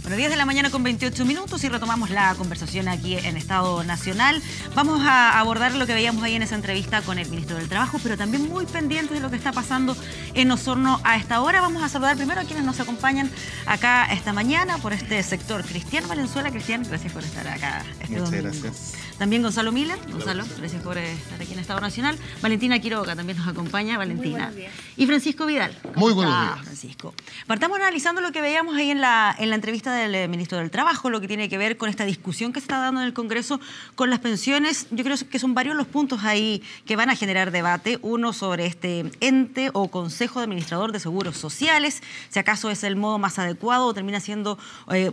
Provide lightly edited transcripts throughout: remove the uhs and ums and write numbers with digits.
Bueno, 10 de la mañana con 28 minutos y retomamos la conversación aquí en Estado Nacional. Vamos a abordar lo que veíamos ahí en esa entrevista con el ministro del Trabajo, pero también muy pendientes de lo que está pasando en Osorno a esta hora. Vamos a saludar primero a quienes nos acompañan acá esta mañana por este sector. Cristian Valenzuela. Cristian, gracias por estar acá. Muchas gracias. También Gonzalo Miller. Gonzalo, gracias por estar aquí en Estado Nacional. Valentina Quiroga también nos acompaña. Valentina. Y Francisco Vidal. Muy buenos días. Francisco. Partamos analizando lo que veíamos ahí en la entrevista del ministro del Trabajo, lo que tiene que ver con esta discusión que se está dando en el Congreso con las pensiones. Yo creo que son varios los puntos ahí que van a generar debate. Uno sobre este ente o consejo administrador de seguros sociales, si acaso es el modo más adecuado o termina siendo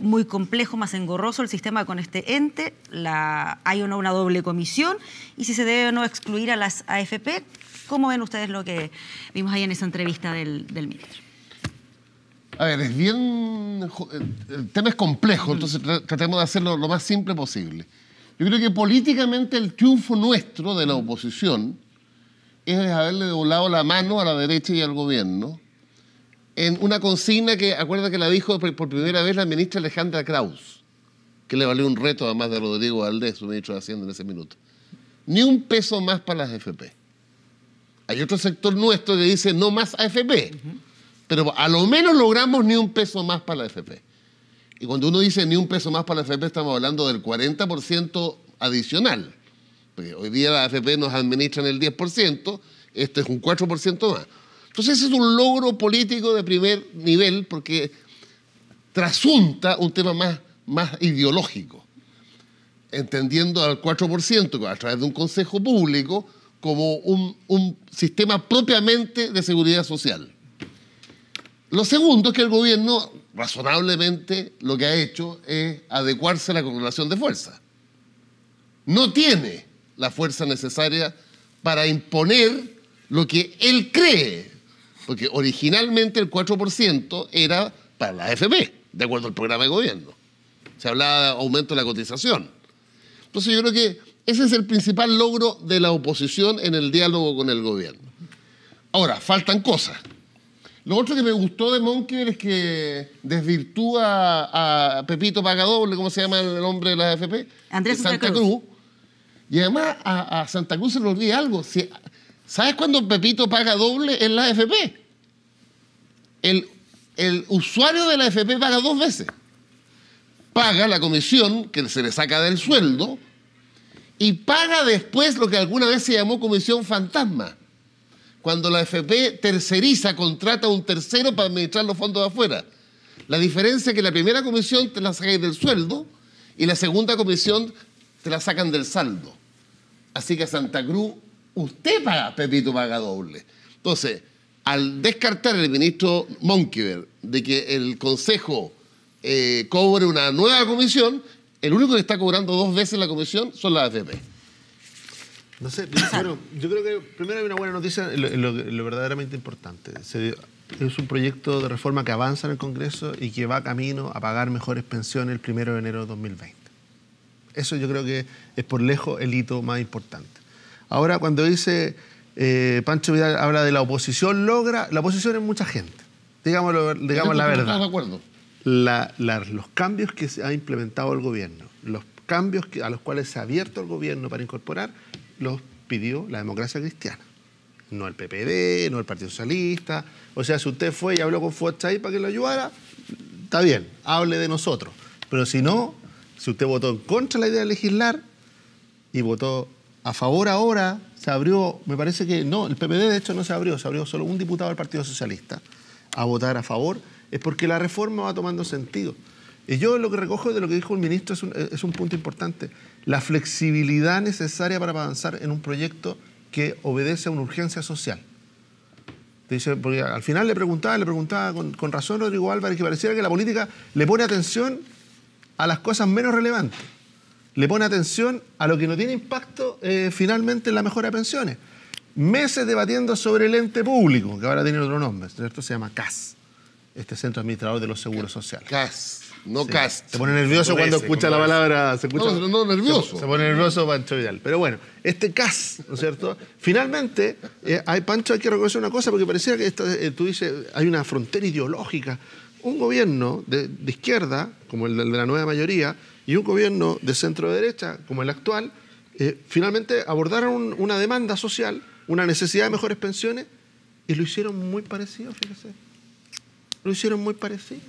muy complejo, más engorroso el sistema con este ente. Hay una doble comisión y si se debe o no excluir a las AFP. ¿Cómo ven ustedes lo que vimos ahí en esa entrevista del ministro? A ver, el tema es complejo, entonces tratemos de hacerlo lo más simple posible. Yo creo que políticamente el triunfo nuestro de la oposición es haberle doblado la mano a la derecha y al gobierno en una consigna que, acuerda que la dijo por primera vez la ministra Alejandra Krauss, que le valió un reto además de Rodrigo Valdés, su ministro de Hacienda en ese minuto. Ni un peso más para las AFP. Hay otro sector nuestro que dice no más AFP. Pero a lo menos logramos ni un peso más para la AFP. Y cuando uno dice ni un peso más para la AFP, estamos hablando del 40% adicional. Porque hoy día la AFP nos administran el 10%, este es un 4% más. Entonces ese es un logro político de primer nivel porque trasunta un tema más ideológico, entendiendo al 4% a través de un consejo público como un sistema propiamente de seguridad social. Lo segundo es que el gobierno, razonablemente, lo que ha hecho es adecuarse a la correlación de fuerza. No tiene la fuerza necesaria para imponer lo que él cree, porque originalmente el 4% era para la AFP, de acuerdo al programa de gobierno. Se hablaba de aumento de la cotización. Entonces yo creo que ese es el principal logro de la oposición en el diálogo con el gobierno. Ahora, faltan cosas. Lo otro que me gustó de Monkever es que desvirtúa a Pepito Pagadoble, ¿cómo se llama el hombre de la AFP? Andrés Santa Cruz. Y además a Santa Cruz se le olvida algo. ¿Sabes cuándo Pepito paga doble en la AFP? El usuario de la AFP paga 2 veces. Paga la comisión que se le saca del sueldo y paga después lo que alguna vez se llamó comisión fantasma. Cuando la AFP terceriza, contrata a un tercero para administrar los fondos de afuera. La diferencia es que la primera comisión te la sacan del sueldo y la segunda comisión te la sacan del saldo. Así que a Santa Cruz, usted paga, Pepito paga doble. Entonces, al descartar el ministro Monkever de que el Consejo cobre una nueva comisión, el único que está cobrando 2 veces la comisión son las AFP. No sé, bueno, yo creo que primero hay una buena noticia, lo verdaderamente importante. Es un proyecto de reforma que avanza en el Congreso y que va camino a pagar mejores pensiones el 1 de enero de 2020. Eso yo creo que es por lejos el hito más importante. Ahora, cuando dice Pancho Vidal, habla de la oposición, la oposición es mucha gente. Digamos la verdad. Estamos de acuerdo. Los cambios que se ha implementado el gobierno, los cambios a los cuales se ha abierto el gobierno para incorporar, los pidió la democracia cristiana. No el PPD, no el Partido Socialista. O sea, si usted fue y habló con Fuachai para que lo ayudara, está bien, hable de nosotros. Pero si no, si usted votó en contra de la idea de legislar y votó a favor ahora, se abrió, me parece que no, el PPD de hecho no se abrió solo un diputado del Partido Socialista a votar a favor, es porque la reforma va tomando sentido. Y yo lo que recojo de lo que dijo el ministro es un punto importante. La flexibilidad necesaria para avanzar en un proyecto que obedece a una urgencia social. Dice, porque al final le preguntaba con razón Rodrigo Álvarez, que pareciera que la política le pone atención a las cosas menos relevantes. Le pone atención a lo que no tiene impacto finalmente en la mejora de pensiones. Meses debatiendo sobre el ente público, que ahora tiene otro nombre, ¿cierto? Se llama CAS, este Centro Administrador de los Seguros Sociales. CAS. No sí. Cast. Se pone nervioso cuando escucha la palabra. No, nervioso. Se pone nervioso Pancho Vidal. Pero bueno, este CAS, ¿no es cierto? Finalmente, Pancho, hay que reconocer una cosa, porque parecía que tú dices, hay una frontera ideológica. un gobierno de izquierda, como el de la nueva mayoría, y un gobierno de centro-derecha, como el actual, finalmente abordaron una demanda social, una necesidad de mejores pensiones, y lo hicieron muy parecido, fíjese. Lo hicieron muy parecido.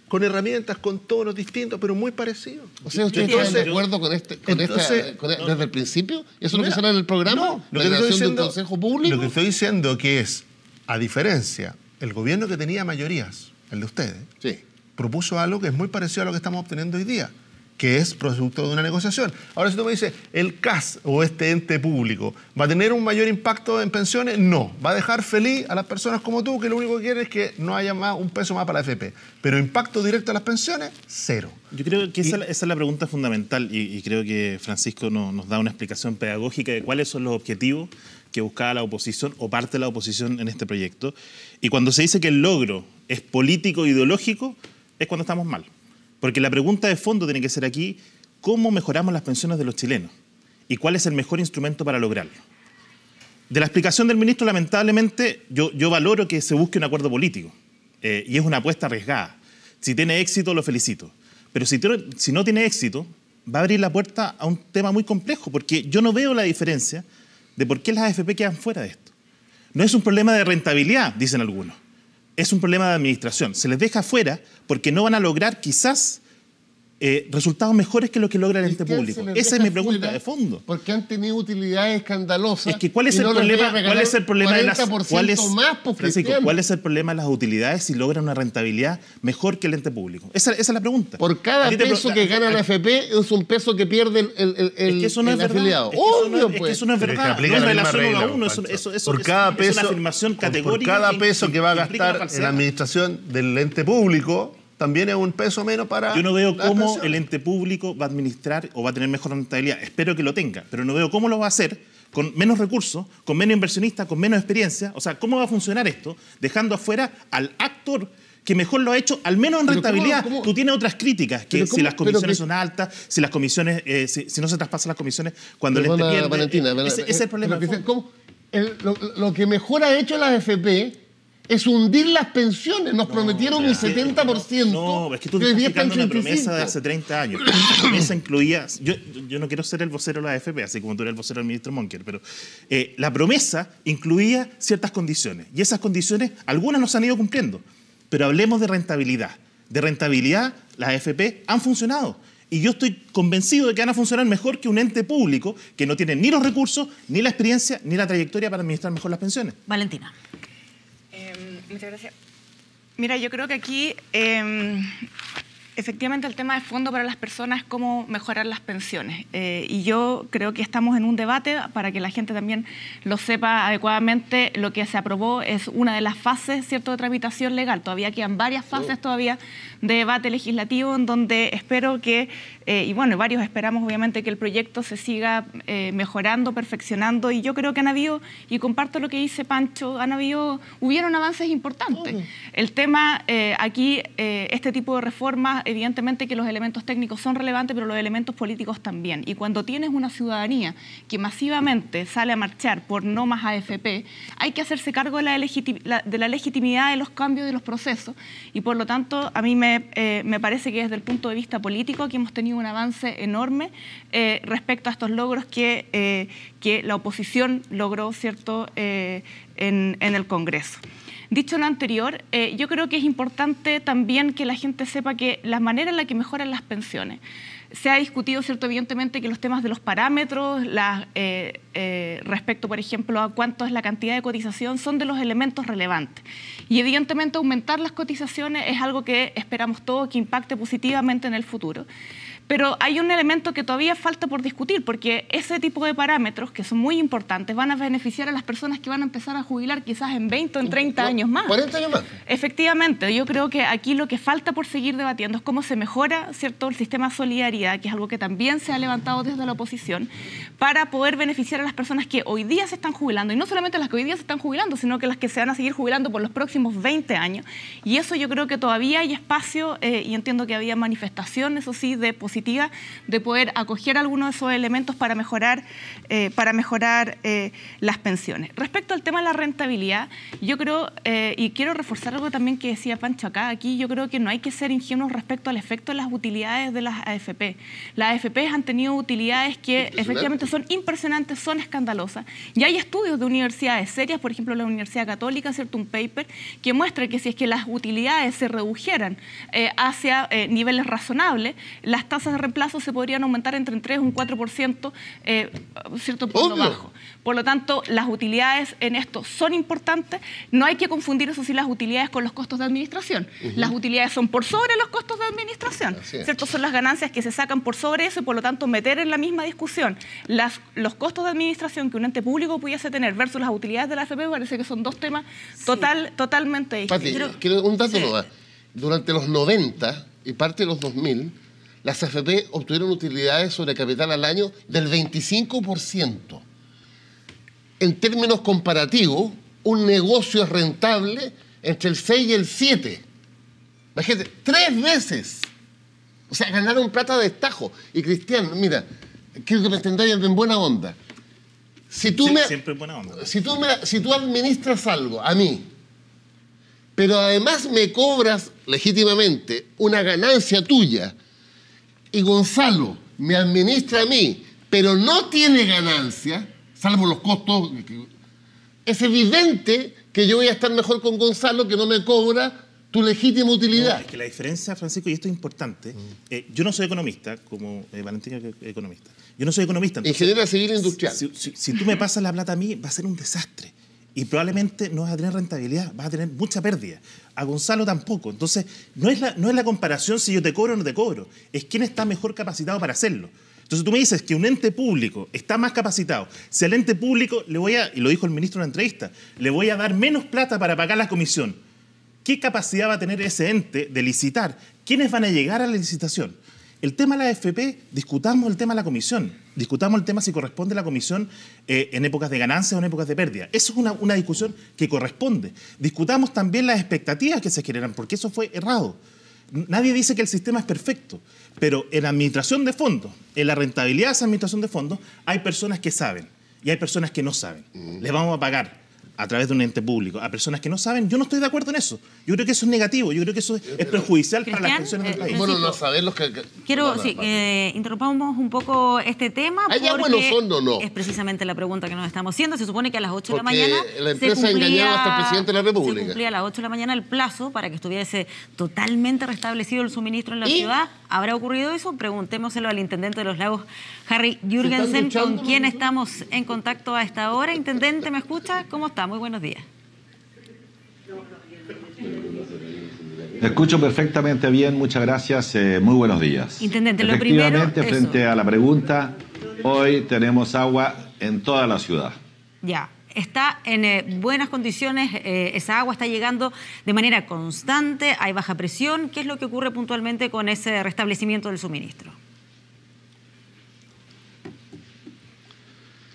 Con herramientas, con tonos distintos, pero muy parecidos. O sea, ¿ustedes están de acuerdo con desde el principio? ¿Eso es lo que sale en el programa? No, lo ¿La que estoy creación de un diciendo, consejo público? lo que estoy diciendo que es, a diferencia, el gobierno que tenía mayorías, el de ustedes, Sí. propuso algo que es muy parecido a lo que estamos obteniendo hoy día, que es producto de una negociación. Ahora, si tú me dices, ¿el CAS o este ente público va a tener un mayor impacto en pensiones? No. Va a dejar feliz a las personas como tú, que lo único que quieren es que no haya un peso más para la AFP. Pero impacto directo a las pensiones, cero. Yo creo que esa es la pregunta fundamental y creo que Francisco nos da una explicación pedagógica de cuáles son los objetivos que buscaba la oposición o parte de la oposición en este proyecto. Y cuando se dice que el logro es político e ideológico, es cuando estamos mal. Porque la pregunta de fondo tiene que ser aquí, ¿cómo mejoramos las pensiones de los chilenos? ¿Y cuál es el mejor instrumento para lograrlo? De la explicación del ministro, lamentablemente, yo valoro que se busque un acuerdo político. Y es una apuesta arriesgada. Si tiene éxito, lo felicito. Pero si no tiene éxito, va a abrir la puerta a un tema muy complejo, porque yo no veo la diferencia de por qué las AFP quedan fuera de esto. No es un problema de rentabilidad, dicen algunos. Es un problema de administración. Se les deja fuera porque no van a lograr quizás resultados mejores que lo que logra el ente público. Esa es mi pregunta de fondo. Porque han tenido utilidades escandalosas. Es que ¿cuál es el problema de las utilidades si logran una rentabilidad mejor que el ente público? Esa es la pregunta. Por cada peso que gana la AFP es un peso que pierde el afiliado. Es que eso no es verdad. No es relación uno a uno. Por cada peso, es una afirmación categórica. Por cada peso que va a gastar en la administración del ente público, también es un peso menos para... Yo no veo cómo el ente público va a administrar o va a tener mejor rentabilidad. Espero que lo tenga, pero no veo cómo lo va a hacer con menos recursos, con menos inversionistas, con menos experiencia. O sea, ¿cómo va a funcionar esto dejando afuera al actor que mejor lo ha hecho, al menos en rentabilidad? ¿Cómo? Tú tienes otras críticas, que si las comisiones son altas, si las comisiones, si no se traspasan las comisiones cuando el ente pierde. Valentina, ese es el problema. Lo que mejor ha hecho la AFP es hundir las pensiones. Nos prometieron un 70%. No, es que tú estás explicando una promesa de hace 30 años. La promesa incluía... Yo no quiero ser el vocero de la AFP, así como tú eres el vocero del ministro Monker, pero la promesa incluía ciertas condiciones. Y esas condiciones, algunas no se han ido cumpliendo. Pero hablemos de rentabilidad. De rentabilidad, las AFP han funcionado. Y yo estoy convencido de que van a funcionar mejor que un ente público que no tiene ni los recursos, ni la experiencia, ni la trayectoria para administrar mejor las pensiones. Valentina. Muchas gracias. Mira, yo creo que aquí efectivamente el tema de fondo para las personas es cómo mejorar las pensiones. Y yo creo que estamos en un debate para que la gente también lo sepa adecuadamente. Lo que se aprobó es una de las fases, ¿cierto?, de tramitación legal. Todavía quedan varias fases todavía de debate legislativo en donde espero que, y bueno, varios esperamos obviamente que el proyecto se siga mejorando, perfeccionando. Y yo creo que han habido, y comparto lo que dice Pancho, hubieron avances importantes. El tema aquí, este tipo de reformas, evidentemente que los elementos técnicos son relevantes, pero los elementos políticos también. Y cuando tienes una ciudadanía que masivamente sale a marchar por no más AFP, hay que hacerse cargo de la legitimidad de los cambios de los procesos. Y por lo tanto, a mí me parece que desde el punto de vista político aquí hemos tenido un avance enorme respecto a estos logros que la oposición logró, ¿cierto?, en el Congreso. Dicho lo anterior, yo creo que es importante también que la gente sepa que la manera en la que mejoran las pensiones, se ha discutido, ¿cierto?, evidentemente que los temas de los parámetros, respecto, por ejemplo, a cuánto es la cantidad de cotización, son de los elementos relevantes. Y evidentemente aumentar las cotizaciones es algo que esperamos todos que impacte positivamente en el futuro. Pero hay un elemento que todavía falta por discutir, porque ese tipo de parámetros, que son muy importantes, van a beneficiar a las personas que van a empezar a jubilar quizás en 20 o en 30 años más. 40 años más. Efectivamente, yo creo que aquí lo que falta por seguir debatiendo es cómo se mejora, ¿cierto?, el sistema de solidaridad, que es algo que también se ha levantado desde la oposición, para poder beneficiar a las personas que hoy día se están jubilando, y no solamente las que hoy día se están jubilando, sino que las que se van a seguir jubilando por los próximos 20 años. Y eso yo creo que todavía hay espacio, y entiendo que había manifestaciones, eso sí, de posibilidades positiva de poder acoger algunos de esos elementos para mejorar las pensiones. Respecto al tema de la rentabilidad, yo creo, y quiero reforzar algo también que decía Pancho acá, aquí yo creo que no hay que ser ingenuos respecto al efecto de las utilidades de las AFP. Las AFP han tenido utilidades que efectivamente son impresionantes, son escandalosas. Y hay estudios de universidades serias, por ejemplo la Universidad Católica, ¿cierto? Un paper que muestra que si es que las utilidades se redujeran hacia niveles razonables, las tasas de reemplazo se podrían aumentar entre un 3 y un 4%, ¿cierto? Por lo bajo. Por lo tanto, las utilidades en esto son importantes. No hay que confundir, eso sí, las utilidades con los costos de administración. Las utilidades son por sobre los costos de administración, ¿cierto? Son las ganancias que se sacan por sobre eso y, por lo tanto, meter en la misma discusión los costos de administración que un ente público pudiese tener versus las utilidades de la AFP, parece que son dos temas totalmente distintos. Pati, quiero un dato nomás. Durante los 90 y parte de los 2000, las AFP obtuvieron utilidades sobre capital al año del 25%. En términos comparativos, un negocio es rentable entre el 6 y el 7. Imagínate, 3 veces. O sea, ganaron plata de estajo. Y Cristian, mira, quiero que me entendáis en buena onda. Siempre en buena onda. Si tú administras algo a mí, pero además me cobras legítimamente una ganancia tuya, y Gonzalo me administra a mí, pero no tiene ganancia, salvo los costos, es evidente que yo voy a estar mejor con Gonzalo, que no me cobra tu legítima utilidad. No, es que la diferencia, Francisco, y esto es importante, yo no soy economista, como Valentín es economista. Yo no soy economista. Entonces, ingeniera civil industrial. Si tú me pasas la plata a mí, va a ser un desastre. Y probablemente no vas a tener rentabilidad, vas a tener mucha pérdida. A Gonzalo tampoco. Entonces, no es la comparación si yo te cobro o no te cobro, es quién está mejor capacitado para hacerlo. Entonces tú me dices que un ente público está más capacitado. Si al ente público le voy a, y lo dijo el ministro en una entrevista, le voy a dar menos plata para pagar la comisión, ¿qué capacidad va a tener ese ente de licitar? ¿Quiénes van a llegar a la licitación? El tema de la AFP, discutamos el tema de la comisión, discutamos el tema si corresponde la comisión en épocas de ganancia o en épocas de pérdida. Eso es una discusión que corresponde. Discutamos también las expectativas que se generan, porque eso fue errado. Nadie dice que el sistema es perfecto, pero en la administración de fondos, en la rentabilidad de esa administración de fondos, hay personas que saben y hay personas que no saben. Les vamos a pagar a través de un ente público a personas que no saben. Yo no estoy de acuerdo en eso. Yo creo que eso es negativo. Yo creo que eso es perjudicial para las pensiones del país. Bueno, no saber los que... interrumpamos un poco este tema ¿Allá porque buenos son o no? es precisamente la pregunta que nos estamos haciendo. Se supone que a las 8 de la Porque mañana la empresa engañaba hasta el presidente de la República. Se cumplía a las 8 de la mañana el plazo para que estuviese totalmente restablecido el suministro en la ciudad. ¿Habrá ocurrido eso? Preguntémoselo al intendente de Los Lagos, Harry Jürgensen, con quien estamos en contacto a esta hora. Intendente, ¿me escucha? ¿Cómo está? Muy buenos días. Te escucho perfectamente bien, muchas gracias, muy buenos días. Intendente, lo primero... Efectivamente, frente a la pregunta, hoy tenemos agua en toda la ciudad. Ya, está en buenas condiciones, esa agua está llegando de manera constante, hay baja presión. ¿Qué es lo que ocurre puntualmente con ese restablecimiento del suministro?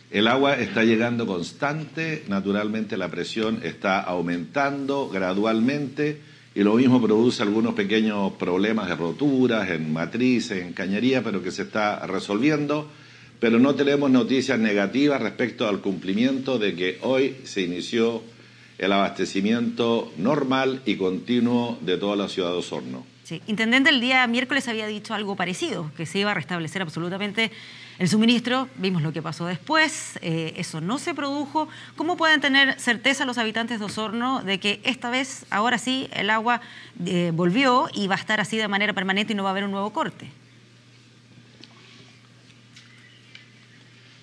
El agua está llegando constante, naturalmente la presión está aumentando gradualmente y lo mismo produce algunos pequeños problemas de roturas en matrices, en cañería, pero que se está resolviendo. Pero no tenemos noticias negativas respecto al cumplimiento de que hoy se inició el abastecimiento normal y continuo de toda la ciudad de Osorno. Sí. Intendente, el día miércoles había dicho algo parecido, que se iba a restablecer absolutamente el suministro. Vimos lo que pasó después, eso no se produjo. ¿Cómo pueden tener certeza los habitantes de Osorno de que esta vez, ahora sí, el agua volvió y va a estar así de manera permanente y no va a haber un nuevo corte?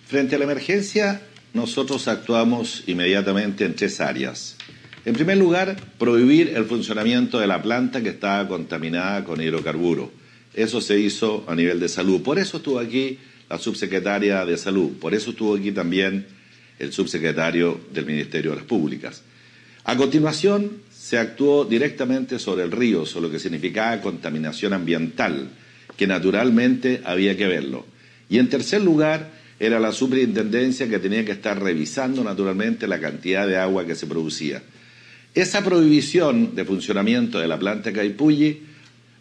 Frente a la emergencia, nosotros actuamos inmediatamente en 3 áreas. En primer lugar, prohibir el funcionamiento de la planta que estaba contaminada con hidrocarburos. Eso se hizo a nivel de salud. Por eso estuvo aquí la subsecretaria de Salud. Por eso estuvo aquí también el subsecretario del Ministerio de las Públicas. A continuación, se actuó directamente sobre el río, sobre lo que significaba contaminación ambiental, que naturalmente había que verlo. Y en tercer lugar, era la superintendencia que tenía que estar revisando naturalmente la cantidad de agua que se producía. Esa prohibición de funcionamiento de la planta Caipulli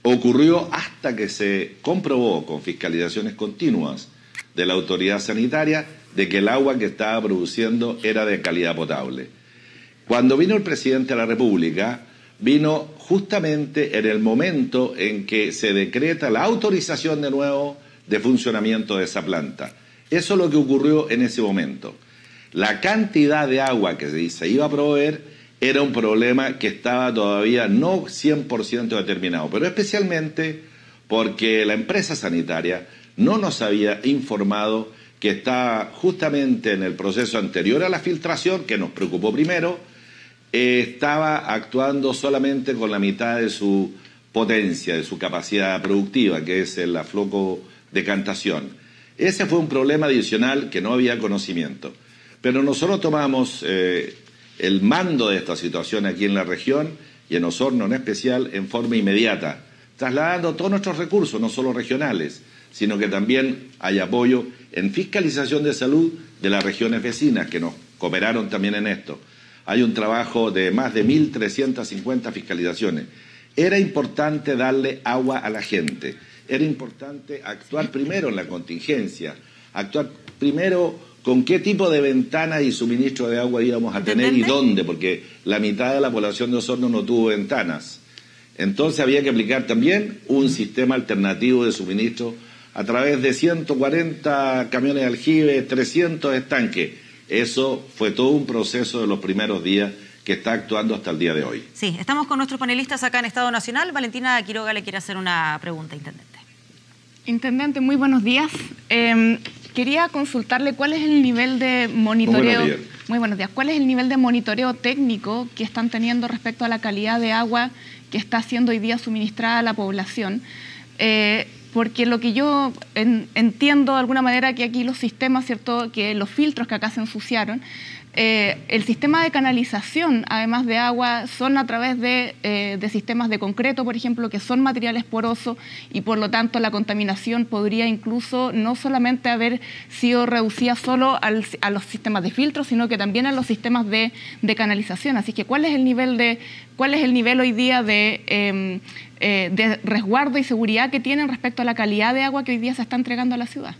ocurrió hasta que se comprobó con fiscalizaciones continuas de la autoridad sanitaria de que el agua que estaba produciendo era de calidad potable. Cuando vino el presidente de la República, vino justamente en el momento en que se decreta la autorización de nuevo de funcionamiento de esa planta. Eso es lo que ocurrió en ese momento. La cantidad de agua que se iba a proveer era un problema que estaba todavía no 100% determinado, pero especialmente porque la empresa sanitaria no nos había informado que estaba justamente en el proceso anterior a la filtración, que nos preocupó primero, estaba actuando solamente con la mitad de su potencia, de su capacidad productiva, que es el afloco de cantación. Ese fue un problema adicional que no había conocimiento. Pero nosotros tomamos el mando de esta situación aquí en la región y en Osorno en especial en forma inmediata, trasladando todos nuestros recursos, no solo regionales, sino que también hay apoyo en fiscalización de salud de las regiones vecinas que nos cooperaron también en esto. Hay un trabajo de más de 1.350 fiscalizaciones. Era importante darle agua a la gente, era importante actuar primero en la contingencia, actuar primero con qué tipo de ventanas y suministro de agua íbamos a tener y dónde, porque la mitad de la población de Osorno no tuvo ventanas. Entonces había que aplicar también un sistema alternativo de suministro a través de 140 camiones de aljibe, 300 estanques. Eso fue todo un proceso de los primeros días que está actuando hasta el día de hoy. Sí, estamos con nuestros panelistas acá en Estado Nacional. Valentina Quiroga le quiere hacer una pregunta, Intendente. Intendente, muy buenos días. Quería consultarle cuál es el nivel de monitoreo. Muy buenos días. ¿Cuál es el nivel de monitoreo técnico que están teniendo respecto a la calidad de agua que está siendo hoy día suministrada a la población? Porque lo que yo entiendo de alguna manera que aquí los sistemas, ¿cierto?, que los filtros que acá se ensuciaron, el sistema de canalización, además de agua, son a través de sistemas de concreto, por ejemplo, que son materiales porosos y por lo tanto la contaminación podría incluso no solamente haber sido reducida solo a los sistemas de filtro, sino que también a los sistemas de canalización. Así que, ¿cuál es el nivel hoy día de resguardo y seguridad que tienen respecto a la calidad de agua que hoy día se está entregando a la ciudad?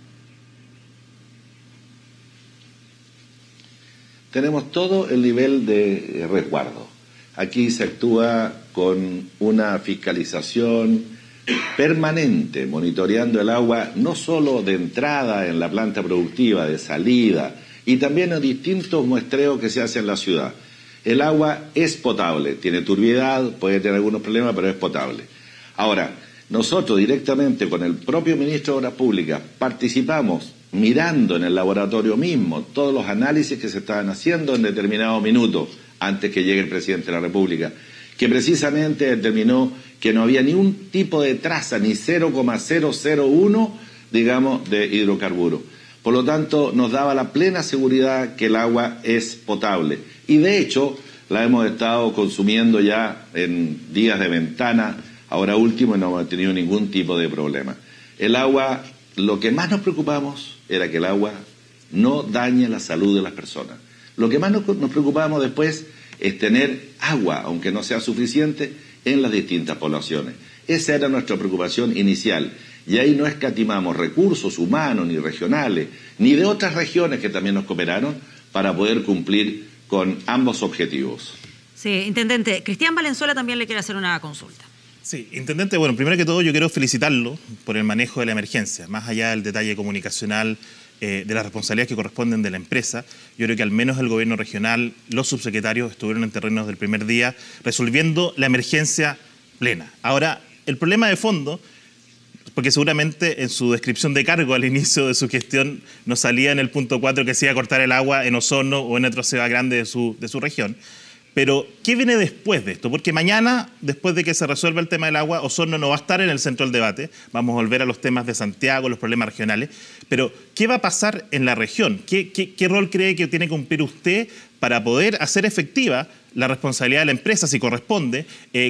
Tenemos todo el nivel de resguardo. Aquí se actúa con una fiscalización permanente, monitoreando el agua no solo de entrada en la planta productiva, de salida, y también en distintos muestreos que se hacen en la ciudad. El agua es potable, tiene turbiedad, puede tener algunos problemas, pero es potable. Ahora, nosotros directamente con el propio Ministro de Obras Públicas participamos mirando en el laboratorio mismo todos los análisis que se estaban haciendo en determinado minuto antes que llegue el Presidente de la República, que precisamente determinó que no había ni un tipo de traza, ni 0,001, digamos, de hidrocarburos. Por lo tanto, nos daba la plena seguridad que el agua es potable. Y de hecho, la hemos estado consumiendo ya en días de ventana, ahora último, y no hemos tenido ningún tipo de problema. El agua, lo que más nos preocupamos era que el agua no dañe la salud de las personas. Lo que más nos preocupamos después es tener agua, aunque no sea suficiente, en las distintas poblaciones. Esa era nuestra preocupación inicial. Y ahí no escatimamos recursos humanos, ni regionales, ni de otras regiones que también nos cooperaron para poder cumplir con ambos objetivos. Sí, Intendente. Cristian Valenzuela también le quiere hacer una consulta. Sí, Intendente, bueno, primero que todo yo quiero felicitarlo por el manejo de la emergencia, más allá del detalle comunicacional, de las responsabilidades que corresponden de la empresa. Yo creo que al menos el gobierno regional, los subsecretarios estuvieron en terrenos del primer día resolviendo la emergencia plena. Ahora, el problema de fondo, porque seguramente en su descripción de cargo al inicio de su gestión no salía en el punto 4 que se iba a cortar el agua en Osorno o en otra ciudad grande de su región. Pero, ¿qué viene después de esto? Porque mañana, después de que se resuelva el tema del agua, Osorno no va a estar en el centro del debate. Vamos a volver a los temas de Santiago, los problemas regionales. Pero, ¿qué va a pasar en la región? ¿Qué rol cree que tiene que cumplir usted para poder hacer efectiva la responsabilidad de la empresa, si corresponde,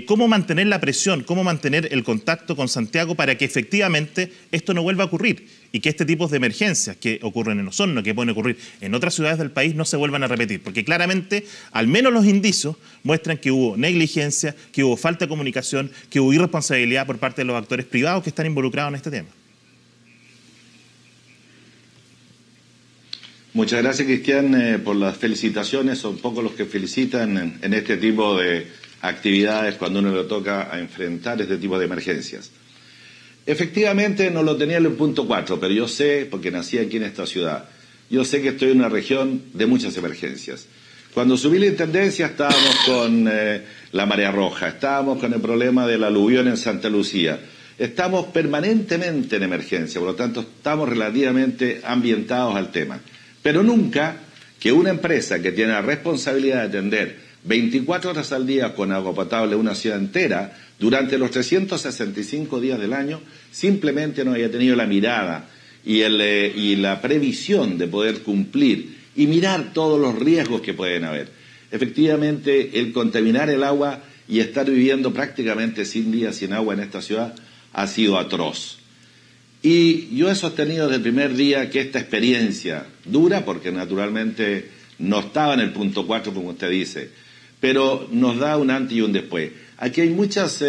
cómo mantener la presión, cómo mantener el contacto con Santiago para que efectivamente esto no vuelva a ocurrir y que este tipo de emergencias que ocurren en Osorno, que pueden ocurrir en otras ciudades del país, no se vuelvan a repetir. Porque claramente, al menos los indicios muestran que hubo negligencia, que hubo falta de comunicación, que hubo irresponsabilidad por parte de los actores privados que están involucrados en este tema. Muchas gracias, Cristian, por las felicitaciones. Son pocos los que felicitan en este tipo de actividades cuando uno le toca a enfrentar este tipo de emergencias. Efectivamente, no lo tenía en el punto 4, pero yo sé, porque nací aquí en esta ciudad, yo sé que estoy en una región de muchas emergencias. Cuando subí la intendencia estábamos con la marea roja, estábamos con el problema del aluvión en Santa Lucía. Estamos permanentemente en emergencia, por lo tanto estamos relativamente ambientados al tema. Pero nunca que una empresa que tiene la responsabilidad de atender 24 horas al día con agua potable una ciudad entera durante los 365 días del año simplemente no haya tenido la mirada y la previsión de poder cumplir y mirar todos los riesgos que pueden haber. Efectivamente, el contaminar el agua y estar viviendo prácticamente 100 días sin agua en esta ciudad ha sido atroz. Y yo he sostenido desde el primer día que esta experiencia dura, porque naturalmente no estaba en el punto 4 como usted dice, pero nos da un antes y un después. Aquí hay muchas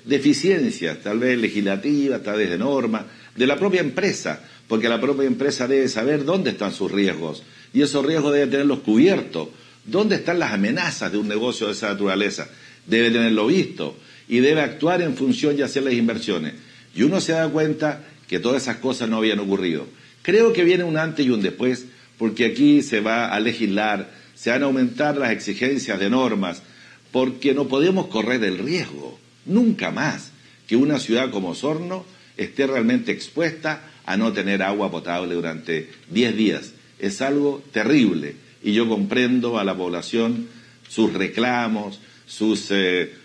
deficiencias, tal vez legislativas, tal vez de normas, de la propia empresa, porque la propia empresa debe saber dónde están sus riesgos, y esos riesgos debe tenerlos cubiertos. ¿Dónde están las amenazas de un negocio de esa naturaleza? Debe tenerlo visto, y debe actuar en función y hacer las inversiones. Y uno se da cuenta que todas esas cosas no habían ocurrido. Creo que viene un antes y un después, porque aquí se va a legislar, se van a aumentar las exigencias de normas, porque no podemos correr el riesgo, nunca más, que una ciudad como Osorno esté realmente expuesta a no tener agua potable durante 10 días. Es algo terrible, y yo comprendo a la población sus reclamos, sus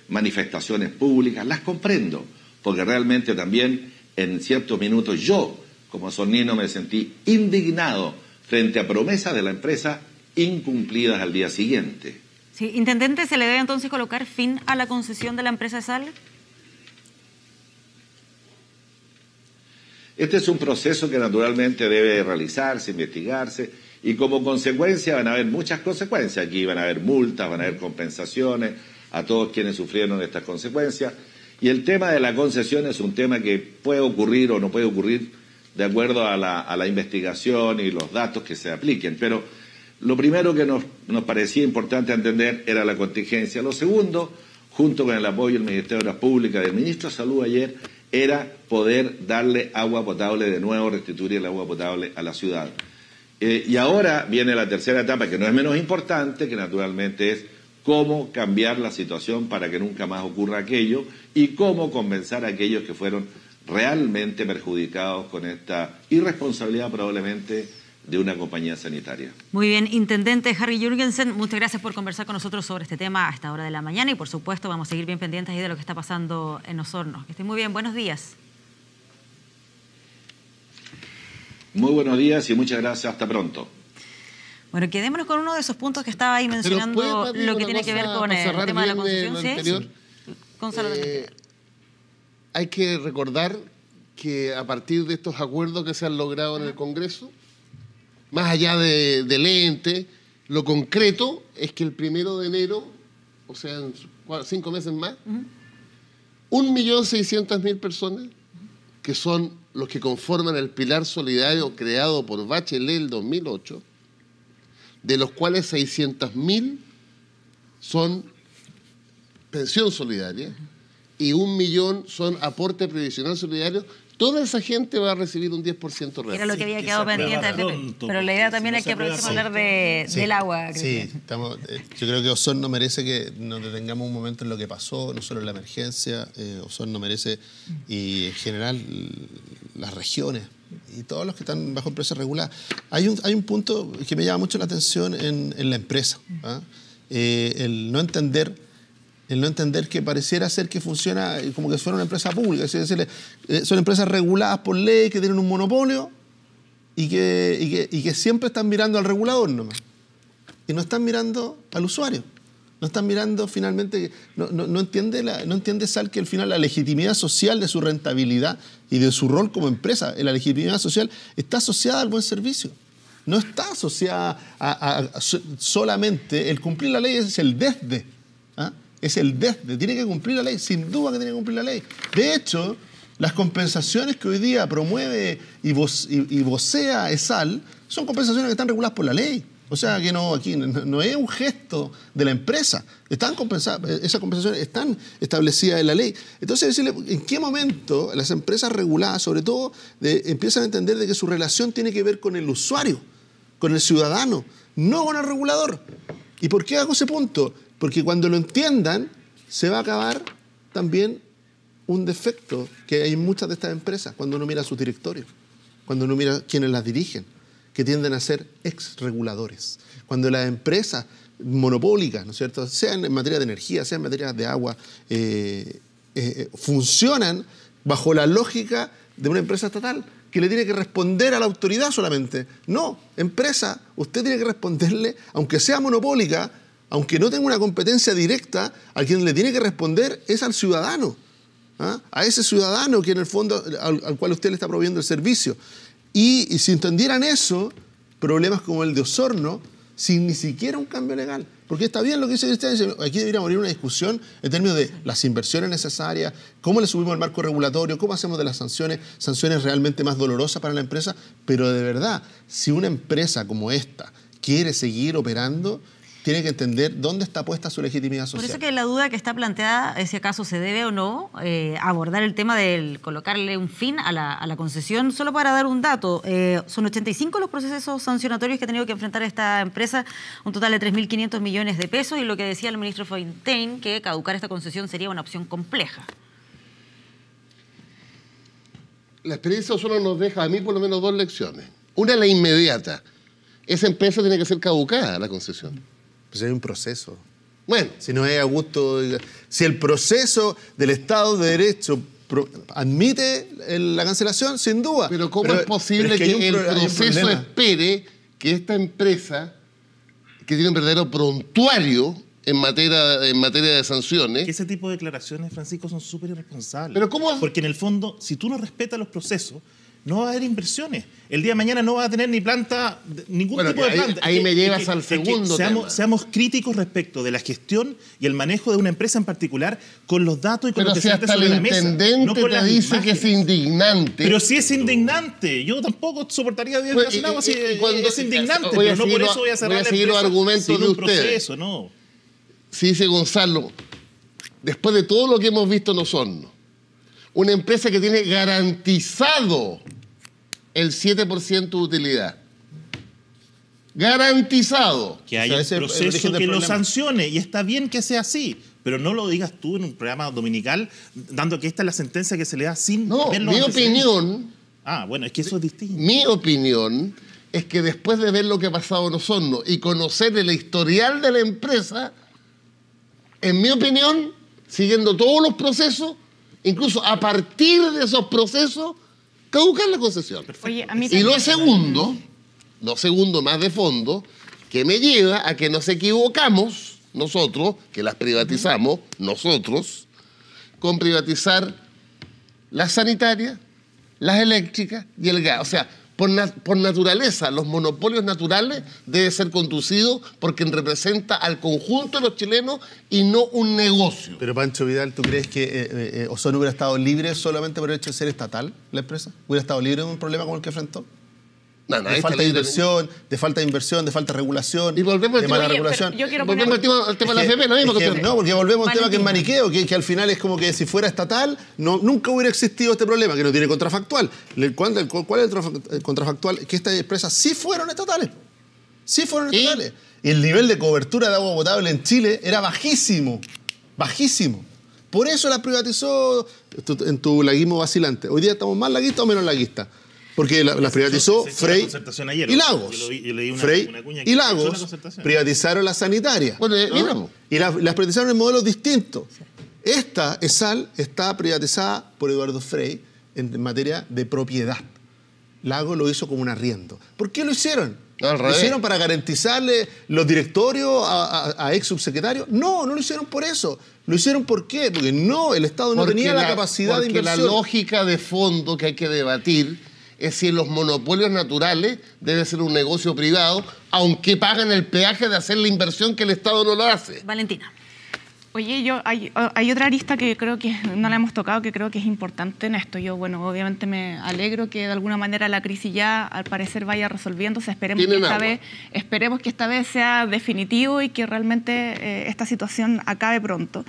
manifestaciones públicas, las comprendo, porque realmente también en ciertos minutos yo, como osornino, me sentí indignado frente a promesas de la empresa incumplidas al día siguiente. Sí, intendente, ¿se le debe entonces colocar fin a la concesión de la empresa de sal? Este es un proceso que naturalmente debe realizarse, investigarse, y como consecuencia van a haber muchas consecuencias. Aquí van a haber multas, van a haber compensaciones a todos quienes sufrieron estas consecuencias. Y el tema de la concesión es un tema que puede ocurrir o no puede ocurrir de acuerdo a la investigación y los datos que se apliquen. Pero lo primero que nos parecía importante entender era la contingencia. Lo segundo, junto con el apoyo del Ministerio de Obras Públicas, del Ministro de Salud ayer, era poder darle agua potable de nuevo, restituir el agua potable a la ciudad. Y ahora viene la tercera etapa, que no es menos importante, que naturalmente es cómo cambiar la situación para que nunca más ocurra aquello y cómo compensar a aquellos que fueron realmente perjudicados con esta irresponsabilidad probablemente de una compañía sanitaria. Muy bien, intendente Harry Jürgensen, muchas gracias por conversar con nosotros sobre este tema a esta hora de la mañana y por supuesto vamos a seguir bien pendientes ahí de lo que está pasando en Osorno. Que estén muy bien, buenos días. Muy buenos días y muchas gracias, hasta pronto. Bueno, quedémonos con uno de esos puntos que estaba ahí mencionando, lo que tiene que ver con el tema de la concesión. ¿Sí? Gonzalo, hay que recordar que a partir de estos acuerdos que se han logrado en el Congreso, más allá del ente, lo concreto es que el 1 de enero, o sea, en 5 meses más, 1.600.000 personas, que son los que conforman el pilar solidario creado por Bachelet en 2008, de los cuales 600.000 son pensión solidaria y 1.000.000 son aporte previsional solidario. Toda esa gente va a recibir un 10% real. Era lo que había quedado pendiente de Pepe. Pero la idea también es que aprovechemos a hablar del agua. Sí, yo creo que Osorno merece que nos detengamos un momento en lo que pasó, no solo en la emergencia. Osorno merece, y en general las regiones y todos los que están bajo empresas reguladas. Hay un punto que me llama mucho la atención en la empresa. ¿Ah? El no entender que pareciera ser que funciona como que fuera una empresa pública. Es decir, son empresas reguladas por ley, que tienen un monopolio y que siempre están mirando al regulador nomás. y no están mirando al usuario. No están mirando finalmente, no entiende Sal que al final la legitimidad social de su rentabilidad y de su rol como empresa, la legitimidad social está asociada al buen servicio. No está asociada solamente el cumplir la ley, es el desde. ¿Ah? Es el desde, tiene que cumplir la ley, sin duda que tiene que cumplir la ley. De hecho, las compensaciones que hoy día promueve y vocea ESAL son compensaciones que están reguladas por la ley. O sea, que aquí no es un gesto de la empresa. Están compensadas, esas compensaciones están establecidas en la ley. Entonces, decirle, ¿en qué momento las empresas reguladas, sobre todo, empiezan a entender de que su relación tiene que ver con el usuario, con el ciudadano, no con el regulador? ¿Y por qué hago ese punto? Porque cuando lo entiendan, se va a acabar también un defecto que hay en muchas de estas empresas, cuando uno mira a sus directorios, cuando uno mira quienes las dirigen, que tienden a ser ex-reguladores. Cuando las empresas monopólicas, ¿no es cierto?, sean en materia de energía, sean en materia de agua, funcionan bajo la lógica de una empresa estatal que le tiene que responder a la autoridad solamente. No, empresa, usted tiene que responderle, aunque sea monopólica, aunque no tenga una competencia directa, a quien le tiene que responder es al ciudadano. ¿Ah? A ese ciudadano que en el fondo al cual usted le está proveyendo el servicio. Y si entendieran eso, problemas como el de Osorno, sin ni siquiera un cambio legal. Porque está bien lo que dice Cristian, aquí debería morir una discusión en términos de las inversiones necesarias, cómo le subimos el marco regulatorio, cómo hacemos de las sanciones realmente más dolorosas para la empresa, pero de verdad, si una empresa como esta quiere seguir operando, tiene que entender dónde está puesta su legitimidad social. Por eso que la duda que está planteada es si acaso se debe o no abordar el tema de colocarle un fin a la concesión. Solo para dar un dato, son 85 los procesos sancionatorios que ha tenido que enfrentar esta empresa, un total de 3.500 millones de pesos, y lo que decía el ministro Fontaine, que caducar esta concesión sería una opción compleja. La experiencia solo nos deja, a mí por lo menos, dos lecciones. Una, la inmediata. Esa empresa tiene que ser caducada, la concesión. Pues hay un proceso. Bueno. Si no es a gusto, si el proceso del Estado de Derecho admite la cancelación, sin duda. Pero ¿cómo es posible que el proceso espere que esta empresa, que tiene un verdadero prontuario en materia de sanciones... Que ese tipo de declaraciones, Francisco, son súper irresponsables. ¿Pero cómo? Porque en el fondo, si tú no respetas los procesos, no va a haber inversiones. El día de mañana no va a tener ni planta, ningún tipo de planta. Ahí me llevas al segundo tema. Seamos críticos respecto de la gestión y el manejo de una empresa en particular con los datos y con lo que se hasta sobre la mesa. Pero si hasta el intendente te dice que es indignante. Pero si es indignante. Yo tampoco soportaría días relacionados así. Es indignante, pero no por eso voy a cerrar la empresa los argumentos de ustedes. Proceso, no. Sí, dice Gonzalo, después de todo lo que hemos visto en Osorno, una empresa que tiene garantizado el 7% de utilidad. Garantizado. Que haya un proceso que lo sancione, y está bien que sea así, pero no lo digas tú en un programa dominical, dando que esta es la sentencia que se le da sin ver los mi opinión... Ah, bueno, es que eso es distinto. Mi opinión es que después de ver lo que ha pasado en Osorno y conocer el historial de la empresa, en mi opinión, siguiendo todos los procesos, incluso a partir de esos procesos, caducar la concesión. Oye, a mí y lo segundo más de fondo, que me lleva a que nos equivocamos, nosotros, que las privatizamos, nosotros, con privatizar las sanitarias, las eléctricas y el gas. O sea, por naturaleza, los monopolios naturales deben ser conducidos por quien representa al conjunto de los chilenos y no un negocio. Pero Pancho Vidal, ¿tú crees que Osorno hubiera estado libre solamente por el hecho de ser estatal la empresa? ¿Hubiera estado libre de un problema como el que enfrentó? No, de falta de inversión, de falta de regulación, y volvemos de mala regulación. Volvemos al tema de la AFP, lo mismo. No, porque volvemos a un tema que es maniqueo, que al final es como que si fuera estatal, nunca hubiera existido este problema, que no tiene contrafactual. ¿Cuál es el contrafactual? Que estas empresas sí fueron estatales. Sí fueron estatales. Y el nivel de cobertura de agua potable en Chile era bajísimo. Bajísimo. Por eso las privatizó en tu laguismo vacilante. Hoy día estamos más laguistas o menos laguistas. Porque las privatizó Frey y Lagos. Frey y Lagos privatizaron las sanitarias. Bueno, y las privatizaron en modelos distintos. Esta ESAL está privatizada por Eduardo Frey en materia de propiedad. Lagos lo hizo como un arriendo. ¿Por qué lo hicieron? Al ¿Lo revés. hicieron para garantizarle los directorios a ex subsecretarios? No, no lo hicieron por eso. ¿Lo hicieron por qué? Porque el Estado no tenía la capacidad de inversión. Porque la lógica de fondo que hay que debatir es si en los monopolios naturales debe ser un negocio privado, aunque pagan el peaje de hacer la inversión que el Estado no lo hace. Valentina. Oye, hay otra arista que creo que no la hemos tocado, que creo que es importante en esto. Yo, bueno, obviamente me alegro que de alguna manera la crisis ya, al parecer, vaya resolviéndose. Esperemos que esta vez sea definitivo y que realmente esta situación acabe pronto.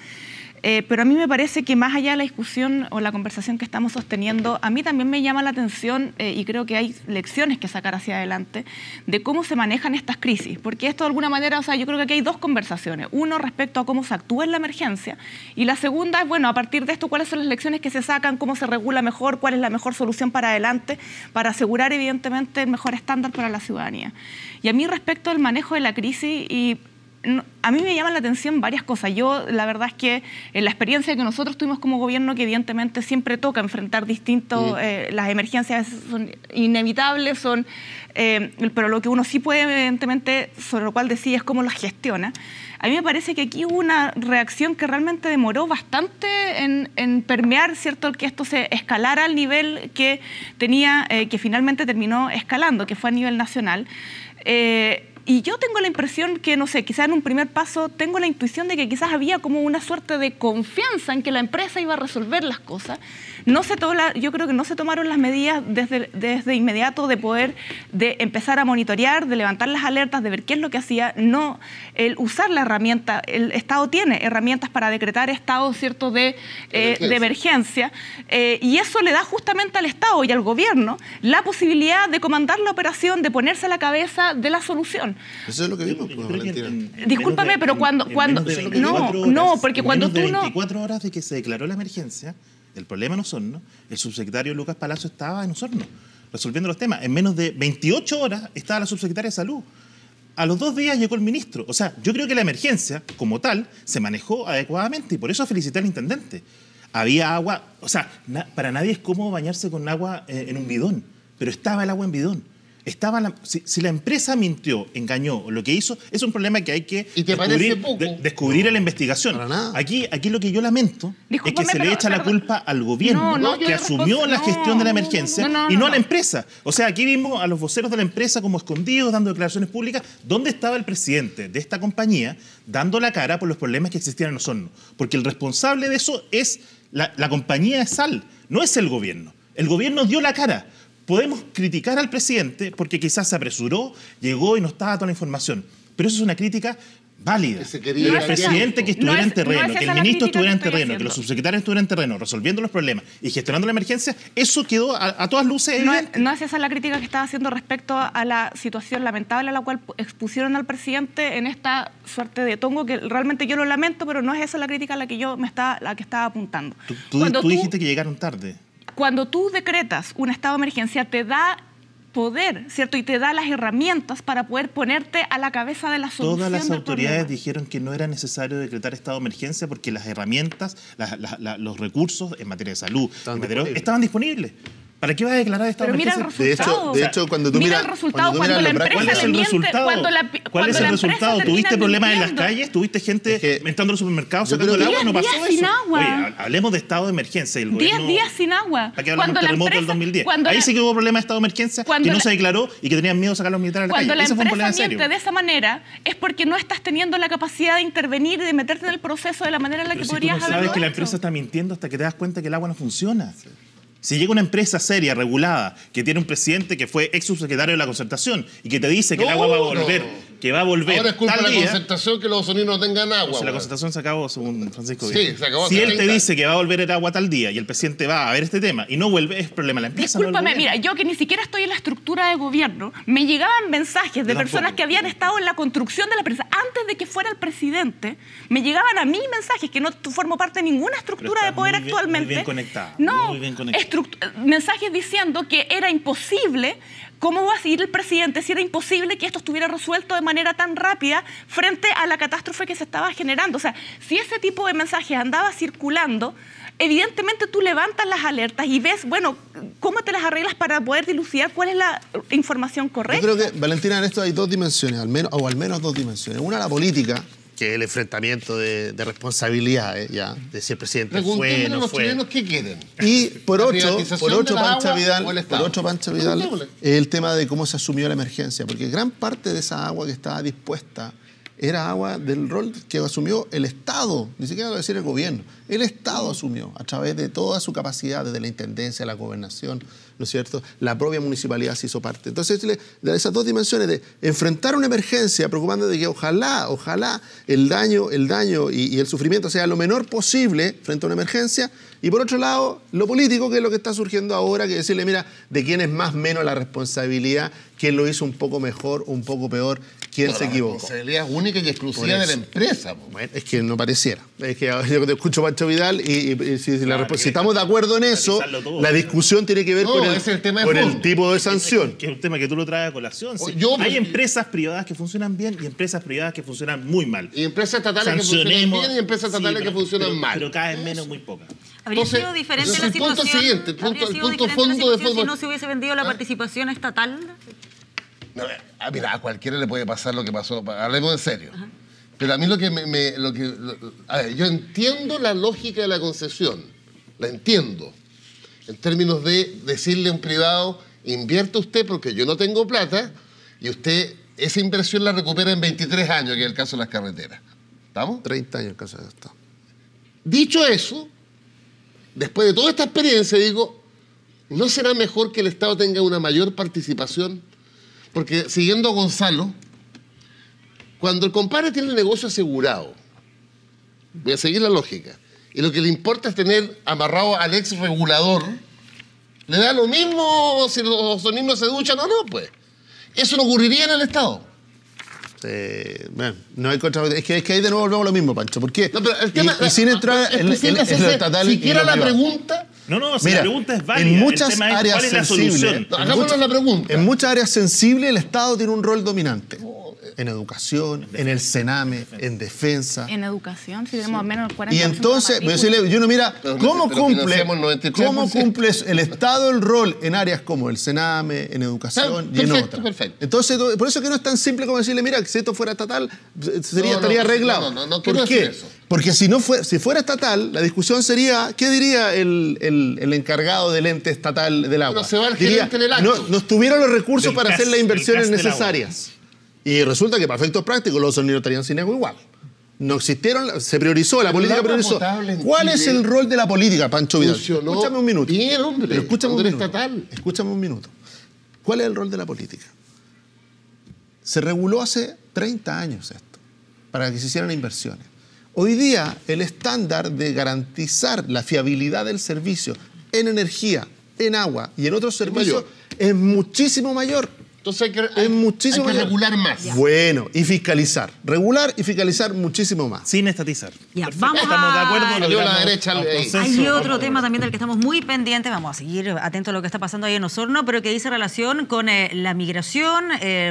Pero a mí me parece que más allá de la discusión o la conversación que estamos sosteniendo, a mí también me llama la atención y creo que hay lecciones que sacar hacia adelante de cómo se manejan estas crisis. Porque esto de alguna manera, o sea, yo creo que aquí hay dos conversaciones. Uno respecto a cómo se actúa en la emergencia y la segunda es, bueno, a partir de esto, cuáles son las lecciones que se sacan, cómo se regula mejor, cuál es la mejor solución para adelante para asegurar evidentemente el mejor estándar para la ciudadanía. Y a mí respecto al manejo de la crisis a mí me llaman la atención varias cosas. Yo, la verdad es que en la experiencia que nosotros tuvimos como gobierno, que evidentemente siempre toca enfrentar distintos, las emergencias son inevitables, pero lo que uno sí puede, evidentemente, sobre lo cual decide es cómo las gestiona. A mí me parece que aquí hubo una reacción que realmente demoró bastante en permear, ¿cierto?, que esto se escalara al nivel que tenía, que finalmente terminó escalando, que fue a nivel nacional. Y yo tengo la impresión que, no sé, quizás en un primer paso tengo la intuición de que quizás había como una suerte de confianza en que la empresa iba a resolver las cosas. Yo creo que no se tomaron las medidas desde inmediato de empezar a monitorear, de levantar las alertas, de ver qué es lo que hacía. No, el usar la herramienta, el Estado tiene herramientas para decretar estados, ¿cierto?, de emergencia. Y eso le da justamente al Estado y al gobierno la posibilidad de comandar la operación, de ponerse a la cabeza de la solución. Eso es lo que vimos, Valentina. Discúlpame, pero cuando porque cuando tú no... 24 horas de que se declaró la emergencia, el problema en Osorno, el subsecretario Lucas Palacio estaba en Osorno resolviendo los temas. En menos de 28 horas estaba la subsecretaria de Salud. A los 2 días llegó el ministro. O sea, yo creo que la emergencia, como tal, se manejó adecuadamente y por eso felicité al intendente. Había agua, o sea, para nadie es cómodo bañarse con agua en un bidón, pero estaba el agua en bidón. Si la empresa mintió, engañó, lo que hizo, es un problema que hay que descubrir en la investigación. Para nada. Aquí lo que yo lamento es que se le echa la culpa al gobierno que asumió la gestión de la emergencia y no a la empresa. O sea, aquí vimos a los voceros de la empresa como escondidos, dando declaraciones públicas. ¿Dónde estaba el presidente de esta compañía dando la cara por los problemas que existían en Osorno? Porque el responsable de eso es la compañía de sal, no es el gobierno. El gobierno dio la cara. Podemos criticar al presidente porque quizás se apresuró, llegó y no estaba toda la información. Pero eso es una crítica válida. Pero el presidente que estuviera en terreno, que el ministro estuviera en terreno, que los subsecretarios estuvieran en terreno, resolviendo los problemas y gestionando la emergencia, eso quedó a todas luces evidente. No es esa la crítica que estaba haciendo respecto a la situación lamentable a la cual expusieron al presidente en esta suerte de tongo, que realmente yo lo lamento, pero no es esa la crítica a la que yo estaba apuntando. Tú dijiste que llegaron tarde. Cuando tú decretas un estado de emergencia, te da poder, ¿cierto? Y te da las herramientas para poder ponerte a la cabeza de la solución. Todas las autoridades dijeron que no era necesario decretar estado de emergencia porque las herramientas, los recursos en materia de salud, estaban disponibles. ¿Para qué vas a declarar estado de emergencia? Mira el resultado. De hecho, cuando tú miras... ¿Cuál es el resultado? ¿Cuál es el resultado? ¿Tuviste problemas en las calles? ¿Tuviste gente entrando al supermercado sacando el agua? ¿No pasó eso? Sin agua. Oye, hablemos de estado de emergencia. 10 días sin agua. ¿Para qué hablamos del terremoto del 2010? Ahí sí que hubo problema de estado de emergencia que no se declaró y que tenían miedo de sacar a los militares a la calle. Cuando la Ese fue un problema empresa serio. miente de esa manera es porque no estás teniendo la capacidad de intervenir y de meterte en el proceso de la manera en la que podrías haberlo hecho. Sabes que la empresa está mintiendo hasta que te das cuenta que el agua no funciona. Si llega una empresa seria, regulada, que tiene un presidente que fue ex subsecretario de la Concertación y que te dice que el agua va a volver, que va a volver ahora es culpa tal de la día, Concertación que los osoninos no tengan agua. la Concertación se acabó, según Francisco. Sí, se acabó. Si él te dice que va a volver el agua tal día y el presidente va a ver este tema y no vuelve, es problema de la empresa. Discúlpame, mira, yo que ni siquiera estoy en la estructura de gobierno, me llegaban mensajes de personas que habían estado en la construcción de la empresa antes de que fuera el presidente. Me llegaban a mí mensajes que no formo parte de ninguna estructura de poder actualmente. Muy bien conectada. No, muy bien conectada. Mensajes diciendo que era imposible, ¿cómo va a seguir el presidente si era imposible que esto estuviera resuelto de manera tan rápida frente a la catástrofe que se estaba generando? O sea, si ese tipo de mensajes andaba circulando, evidentemente tú levantas las alertas y ves, bueno, cómo te las arreglas para poder dilucidar cuál es la información correcta. Yo creo que, Valentina, en esto hay dos dimensiones, al menos dos dimensiones. Una, la política, que es el enfrentamiento de responsabilidades, ya, de si el presidente fue, no los fue. chilenos qué quieren. Y por ¿La otro, privatización de la Pancha agua Vidal, o el Estado? es el tema de cómo se asumió la emergencia, porque gran parte de esa agua que estaba dispuesta era agua del rol que asumió el Estado, ni siquiera lo decir el gobierno. El Estado asumió a través de toda su capacidad, desde la intendencia, la gobernación, ¿no es cierto? La propia municipalidad se hizo parte. Entonces, de esas dos dimensiones de enfrentar una emergencia, preocupando de que ojalá el daño y el sufrimiento sea lo menor posible frente a una emergencia. Y por otro lado, lo político, que es lo que está surgiendo ahora, que decirle, mira, de quién es más o menos la responsabilidad, quién lo hizo un poco mejor o un poco peor, quién se equivocó. La responsabilidad única y exclusiva de la empresa. Po. Bueno, es que no pareciera. Es que yo te escucho Pancho Vidal y si estamos de acuerdo en eso, la discusión tiene que ver con el tipo de sanción. Que es un tema que tú lo traes a colación. Sí. Hay empresas privadas que funcionan bien y empresas privadas que funcionan muy mal. Y empresas estatales que funcionan bien y empresas estatales que funcionan mal. Pero cada vez menos, muy pocas. ¿Habría sido diferente la situación? El punto siguiente, el punto fondo de si no se hubiese vendido la participación estatal? No, mira, a cualquiera le puede pasar lo que pasó. Hablemos en serio. Ajá. Pero a mí a ver, yo entiendo la lógica de la concesión. La entiendo. En términos de decirle a un privado, invierta usted porque yo no tengo plata y usted esa inversión la recupera en 23 años, que es el caso de las carreteras. ¿Estamos? 30 años en el caso de esto. Dicho eso, después de toda esta experiencia, digo, ¿no será mejor que el Estado tenga una mayor participación? Porque, siguiendo a Gonzalo, cuando el compadre tiene el negocio asegurado, voy a seguir la lógica, y lo que le importa es tener amarrado al ex regulador, le da lo mismo si los niños se duchan o no, pues. Eso no ocurriría en el Estado. Bueno, no hay es que ahí de nuevo volvemos a lo mismo, Pancho. ¿Por qué? No, pero el tema, y sin entrar en lo estatal. Siquiera la pregunta. No, si la pregunta es válida. En muchas el tema es, áreas ¿cuál es la sensibles, solución? Hagámonos la pregunta. En muchas áreas sensibles el Estado tiene un rol dominante. En educación, en el Sename, en defensa. En educación, si tenemos menos del 40%. Y entonces, ¿cómo cumple el Estado el rol en áreas como el Sename, en educación y en otras? Perfecto. Entonces, por eso que no es tan simple como decirle, mira, si esto fuera estatal, estaría arreglado. No ¿Por qué? Eso. Porque si fuera estatal, la discusión sería, ¿qué diría el encargado del ente estatal del agua? Pero se va el gerente en el acto. No tuvieron los recursos para hacer las inversiones necesarias. Y resulta que para efectos prácticos los sonidos estarían sin agua igual. No existieron, se priorizó, la política priorizó. ¿Cuál es el rol de la política, Pancho Vidal? Escúchame un minuto. Bien, hombre. Pero escúchame un minuto. Estatal. Escúchame un minuto. ¿Cuál es el rol de la política? Se reguló hace 30 años esto, para que se hicieran inversiones. Hoy día, el estándar de garantizar la fiabilidad del servicio en energía, en agua y en otros servicios es muchísimo mayor. Entonces hay que regular más. Bueno, y fiscalizar. Regular y fiscalizar muchísimo más. Sin estatizar. Ya, estamos de acuerdo. La derecha hay otro tema también del que estamos muy pendientes, vamos a seguir atentos a lo que está pasando ahí en Osorno, pero que dice relación con la migración.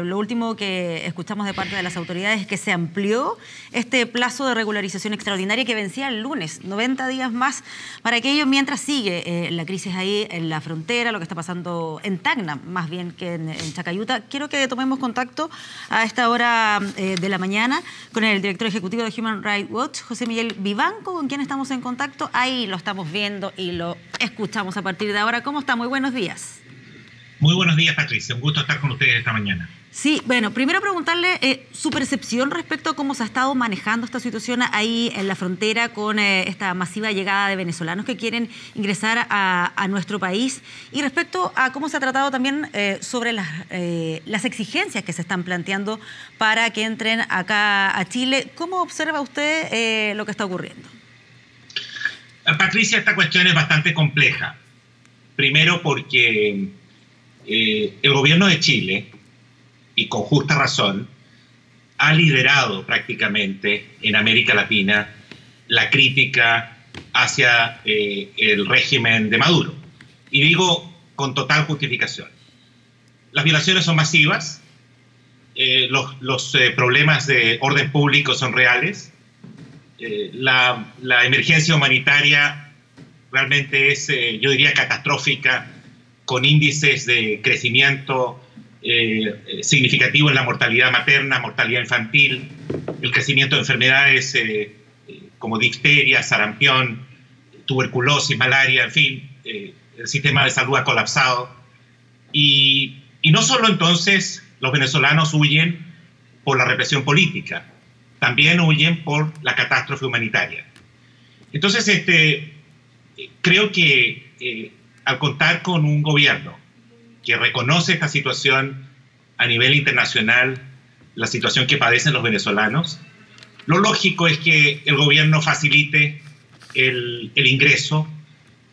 Lo último que escuchamos de parte de las autoridades es que se amplió este plazo de regularización extraordinaria que vencía el lunes, 90 días más para aquello, mientras sigue la crisis ahí en la frontera, lo que está pasando en Tacna, más bien que en Chacayuta. Quiero que tomemos contacto a esta hora de la mañana con el director ejecutivo de Human Rights Watch, José Miguel Vivanco, con quien estamos en contacto. Ahí lo estamos viendo y lo escuchamos a partir de ahora. ¿Cómo está? Muy buenos días. Muy buenos días, Patricia. Un gusto estar con ustedes esta mañana. Sí, bueno, primero preguntarle su percepción respecto a cómo se ha estado manejando esta situación ahí en la frontera con esta masiva llegada de venezolanos que quieren ingresar a nuestro país y respecto a cómo se ha tratado también sobre las exigencias que se están planteando para que entren acá a Chile. ¿Cómo observa usted lo que está ocurriendo? Patricia, esta cuestión es bastante compleja. Primero porque el gobierno de Chile, y con justa razón, ha liderado prácticamente en América Latina la crítica hacia el régimen de Maduro. Y digo con total justificación. Las violaciones son masivas, los problemas de orden público son reales, la emergencia humanitaria realmente es, yo diría, catastrófica, con índices de crecimiento significativo en la mortalidad materna, mortalidad infantil, el crecimiento de enfermedades como difteria, sarampión, tuberculosis, malaria, en fin, el sistema de salud ha colapsado. Y no solo entonces los venezolanos huyen por la represión política, también huyen por la catástrofe humanitaria. Entonces, creo que al contar con un gobierno que reconoce esta situación a nivel internacional, la situación que padecen los venezolanos, lo lógico es que el gobierno facilite el ingreso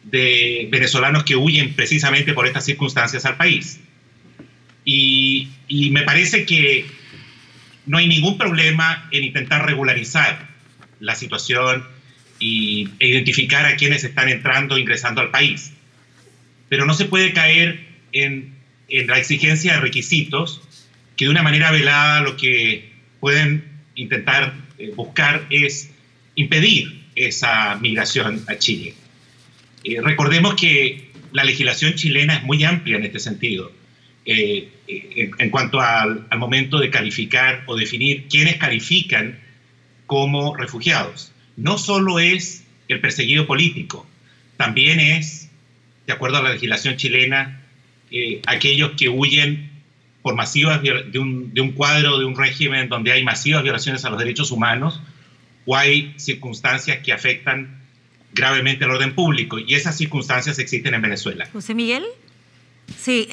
de venezolanos que huyen precisamente por estas circunstancias al país. Y me parece que no hay ningún problema en intentar regularizar la situación e identificar a quienes están entrando e ingresando al país. Pero no se puede caer en la exigencia de requisitos que de una manera velada lo que pueden intentar buscar es impedir esa migración a Chile. Recordemos que la legislación chilena es muy amplia en este sentido, en cuanto al momento de calificar o definir quiénes califican como refugiados. No solo es el perseguido político, también es, de acuerdo a la legislación chilena, aquellos que huyen por masivas de un cuadro, de un régimen donde hay masivas violaciones a los derechos humanos o hay circunstancias que afectan gravemente al orden público, y esas circunstancias existen en Venezuela. José Miguel. Sí,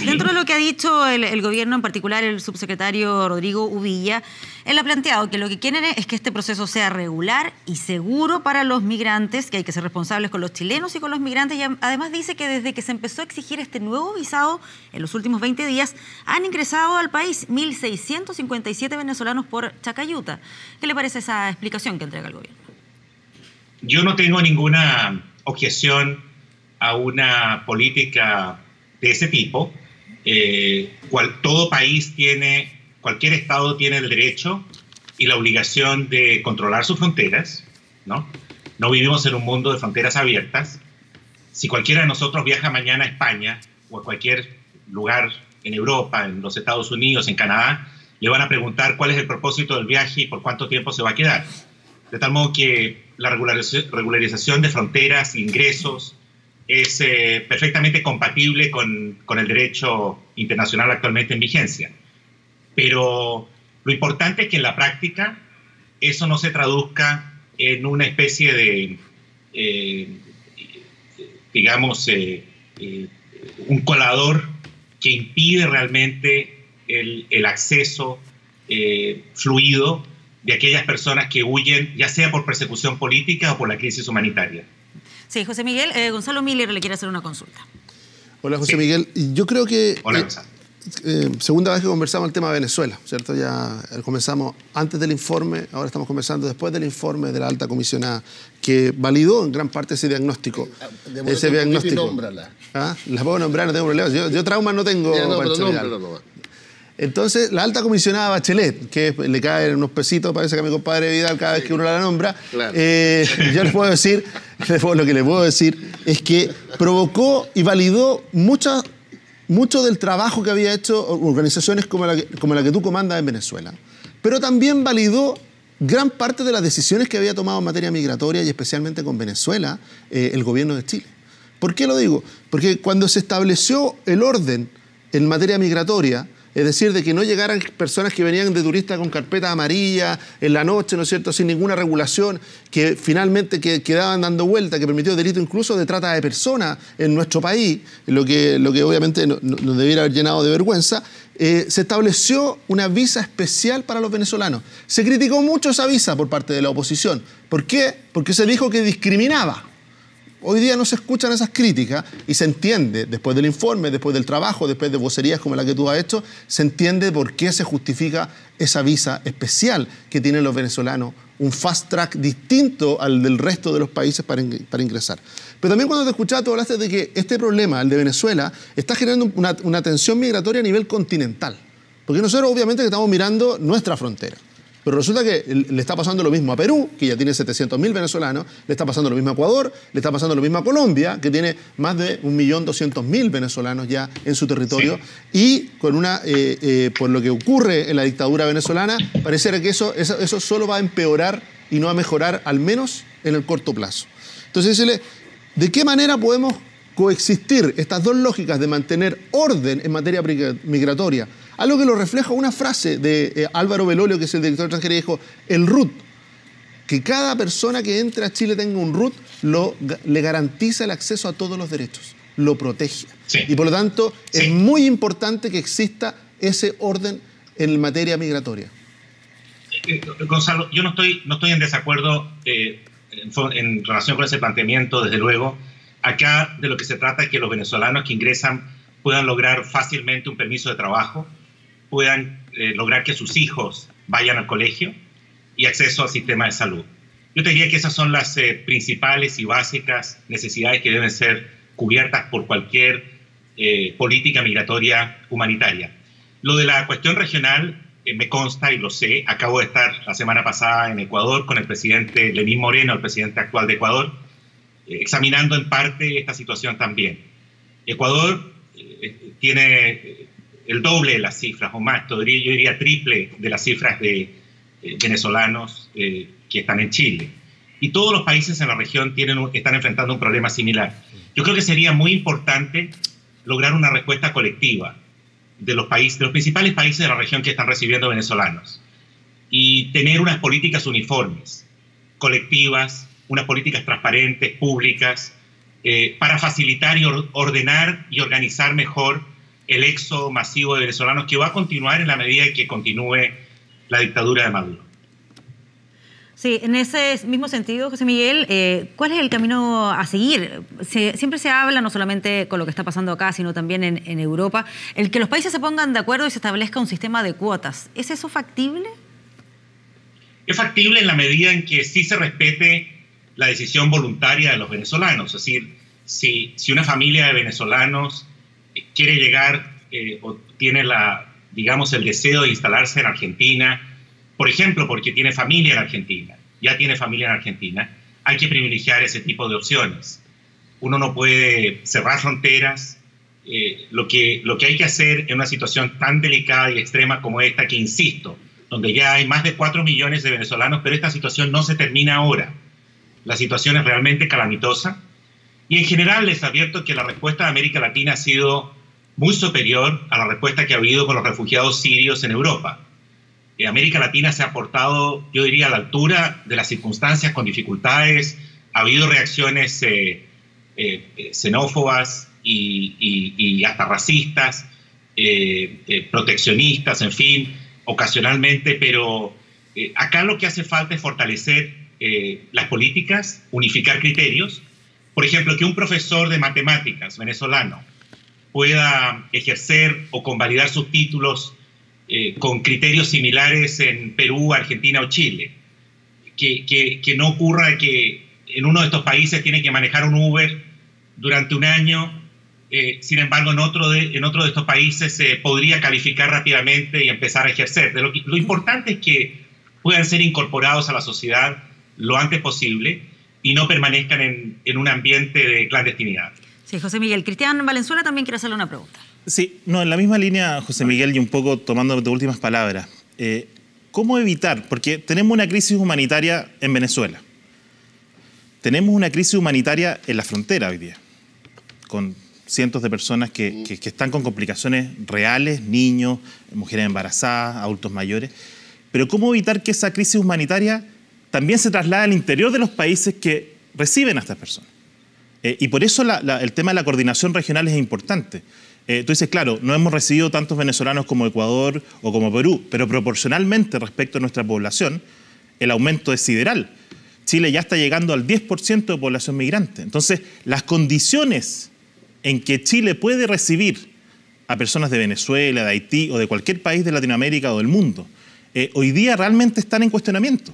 dentro de lo que ha dicho el gobierno, en particular el subsecretario Rodrigo Uvilla, él ha planteado que lo que quieren es que este proceso sea regular y seguro para los migrantes, que hay que ser responsables con los chilenos y con los migrantes, y además dice que desde que se empezó a exigir este nuevo visado, en los últimos 20 días, han ingresado al país 1.657 venezolanos por Chacayuta. ¿Qué le parece esa explicación que entrega el gobierno? Yo no tengo ninguna objeción a una política de ese tipo. Todo país tiene, cualquier Estado tiene el derecho y la obligación de controlar sus fronteras, ¿no? No vivimos en un mundo de fronteras abiertas. Si cualquiera de nosotros viaja mañana a España o a cualquier lugar en Europa, en los Estados Unidos, en Canadá, le van a preguntar cuál es el propósito del viaje y por cuánto tiempo se va a quedar. De tal modo que la regularización de fronteras, ingresos, es perfectamente compatible con el derecho internacional actualmente en vigencia. Pero lo importante es que en la práctica eso no se traduzca en una especie de, un colador que impide realmente el acceso fluido de aquellas personas que huyen, ya sea por persecución política o por la crisis humanitaria. Sí, José Miguel, Gonzalo Miller le quiere hacer una consulta. Hola, José Miguel. Yo creo que... Hola, Gonzalo. Segunda vez que conversamos el tema de Venezuela, ¿cierto? Ya comenzamos antes del informe, ahora estamos conversando después del informe de la alta comisionada, que validó en gran parte ese diagnóstico. Ese diagnóstico. Nómbrala. ¿Ah? La puedo nombrar, no tengo problema. Yo traumas no tengo. Ya, no, pero Pancho Vidal. nómbrala nomás. Entonces, la alta comisionada Bachelet, que le caen unos pesitos, parece que a mi compadre Vidal cada vez que uno la nombra, Claro. yo les puedo decir, lo que les puedo decir es que provocó y validó mucho del trabajo que había hecho organizaciones como la que tú comandas en Venezuela, pero también validó gran parte de las decisiones que había tomado en materia migratoria y especialmente con Venezuela el gobierno de Chile. ¿Por qué lo digo? Porque cuando se estableció el orden en materia migratoria, es decir, de que no llegaran personas que venían de turistas con carpeta amarilla en la noche, ¿no es cierto?, sin ninguna regulación, que finalmente quedaban dando vuelta, que permitió delito incluso de trata de personas en nuestro país, lo que obviamente nos debiera haber llenado de vergüenza. Se estableció una visa especial para los venezolanos. Se criticó mucho esa visa por parte de la oposición. ¿Por qué? Porque se dijo que discriminaba. Hoy día no se escuchan esas críticas y se entiende, después del informe, después del trabajo, después de vocerías como la que tú has hecho, se entiende por qué se justifica esa visa especial que tienen los venezolanos, un fast track distinto al del resto de los países para ingresar. Pero también cuando te escuchaba, tú hablaste de que este problema, el de Venezuela, está generando una tensión migratoria a nivel continental. Porque nosotros obviamente que estamos mirando nuestra frontera. Pero resulta que le está pasando lo mismo a Perú, que ya tiene 700.000 venezolanos, le está pasando lo mismo a Ecuador, le está pasando lo mismo a Colombia, que tiene más de 1.200.000 venezolanos ya en su territorio, y con por lo que ocurre en la dictadura venezolana, pareciera que eso solo va a empeorar y no va a mejorar, al menos en el corto plazo. Entonces, ¿de qué manera podemos coexistir estas dos lógicas de mantener orden en materia migratoria? Algo que lo refleja una frase de Álvaro Belolio, que es el director de extranjería, dijo: el RUT, que cada persona que entre a Chile tenga un RUT, le garantiza el acceso a todos los derechos, lo protege. Sí. Y por lo tanto, es muy importante que exista ese orden en materia migratoria. Gonzalo, yo no estoy en desacuerdo en relación con ese planteamiento, desde luego. Acá de lo que se trata es que los venezolanos que ingresan puedan lograr fácilmente un permiso de trabajo, puedan lograr que sus hijos vayan al colegio y acceso al sistema de salud. Yo te diría que esas son las principales y básicas necesidades que deben ser cubiertas por cualquier política migratoria humanitaria. Lo de la cuestión regional me consta y lo sé. Acabo de estar la semana pasada en Ecuador con el presidente Lenín Moreno, el presidente actual de Ecuador, examinando en parte esta situación también. Ecuador tiene el doble de las cifras, o más, yo diría triple de las cifras de venezolanos que están en Chile. Y todos los países en la región están enfrentando un problema similar. Yo creo que sería muy importante lograr una respuesta colectiva de los principales países de la región que están recibiendo venezolanos, y tener unas políticas uniformes, colectivas, unas políticas transparentes, públicas, para facilitar y ordenar y organizar mejor el éxodo masivo de venezolanos, que va a continuar en la medida que continúe la dictadura de Maduro. Sí, en ese mismo sentido, José Miguel, ¿cuál es el camino a seguir? Siempre se habla, no solamente con lo que está pasando acá, sino también en Europa, el que los países se pongan de acuerdo y se establezca un sistema de cuotas. ¿Es eso factible? Es factible en la medida en que sí se respete la decisión voluntaria de los venezolanos. Es decir, si una familia de venezolanos quiere llegar o tiene el deseo de instalarse en Argentina, por ejemplo, porque tiene familia en Argentina, ya tiene familia en Argentina, hay que privilegiar ese tipo de opciones. Uno no puede cerrar fronteras. Lo que hay que hacer en una situación tan delicada y extrema como esta, que insisto, donde ya hay más de 4 millones de venezolanos, pero esta situación no se termina ahora. La situación es realmente calamitosa. Y en general les advierto que la respuesta de América Latina ha sido muy superior a la respuesta que ha habido con los refugiados sirios en Europa. América Latina se ha portado, yo diría, a la altura de las circunstancias, con dificultades. Ha habido reacciones xenófobas y hasta racistas, proteccionistas, en fin, ocasionalmente, pero acá lo que hace falta es fortalecer las políticas, unificar criterios. Por ejemplo, que un profesor de matemáticas venezolano pueda ejercer o convalidar sus títulos con criterios similares en Perú, Argentina o Chile. Que no ocurra que en uno de estos países tiene que manejar un Uber durante un año, sin embargo en otro de estos países se podría calificar rápidamente y empezar a ejercer. Lo importante es que puedan ser incorporados a la sociedad lo antes posible y no permanezcan en un ambiente de clandestinidad. Sí, José Miguel. Cristian Valenzuela también quiere hacerle una pregunta. Sí, en la misma línea, José Miguel, y un poco tomando tus últimas palabras. ¿Cómo evitar? Porque tenemos una crisis humanitaria en Venezuela. Tenemos una crisis humanitaria en la frontera hoy día, con cientos de personas que están con complicaciones reales, niños, mujeres embarazadas, adultos mayores. Pero ¿cómo evitar que esa crisis humanitaria también se traslade al interior de los países que reciben a estas personas? Y por eso el tema de la coordinación regional es importante. Tú dices, claro, no hemos recibido tantos venezolanos como Ecuador o como Perú, pero proporcionalmente respecto a nuestra población, el aumento es sideral. Chile ya está llegando al 10% de población migrante. Entonces, las condiciones en que Chile puede recibir a personas de Venezuela, de Haití o de cualquier país de Latinoamérica o del mundo, hoy día realmente están en cuestionamiento.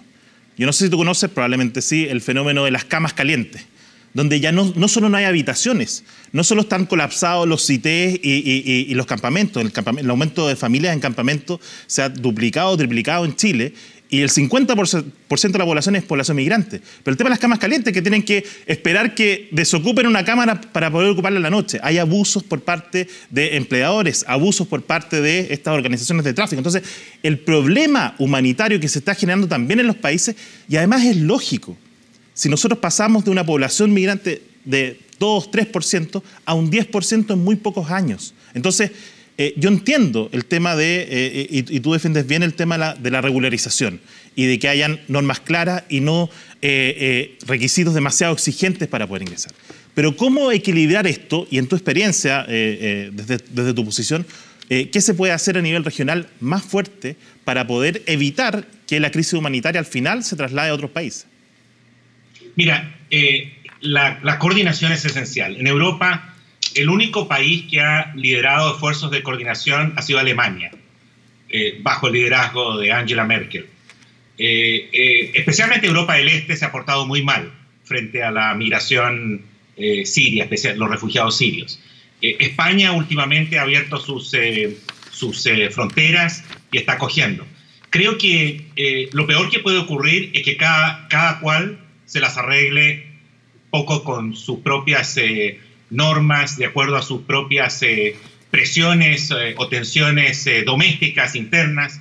Yo no sé si tú conoces, probablemente sí, el fenómeno de las camas calientes, donde ya no solo no hay habitaciones, no solo están colapsados los CITES y los campamentos, el aumento de familias en campamentos se ha duplicado o triplicado en Chile, y el 50% de la población es población migrante. Pero el tema de las camas calientes, que tienen que esperar que desocupen una cámara para poder ocuparla en la noche. Hay abusos por parte de empleadores, abusos por parte de estas organizaciones de tráfico. Entonces, el problema humanitario que se está generando también en los países, y además es lógico, si nosotros pasamos de una población migrante de 2-3% a un 10% en muy pocos años. Entonces, yo entiendo el tema de, y tú defiendes bien el tema de la regularización y de que hayan normas claras y no requisitos demasiado exigentes para poder ingresar. Pero ¿cómo equilibrar esto? Y en tu experiencia, desde tu posición, ¿qué se puede hacer a nivel regional más fuerte para poder evitar que la crisis humanitaria al final se traslade a otros países? Mira, la coordinación es esencial. En Europa, el único país que ha liderado esfuerzos de coordinación ha sido Alemania, bajo el liderazgo de Angela Merkel. Especialmente Europa del Este se ha portado muy mal frente a la migración siria, especialmente los refugiados sirios. España últimamente ha abierto sus fronteras y está acogiendo. Creo que lo peor que puede ocurrir es que cada cual se las arregle poco con sus propias normas, de acuerdo a sus propias presiones o tensiones domésticas, internas.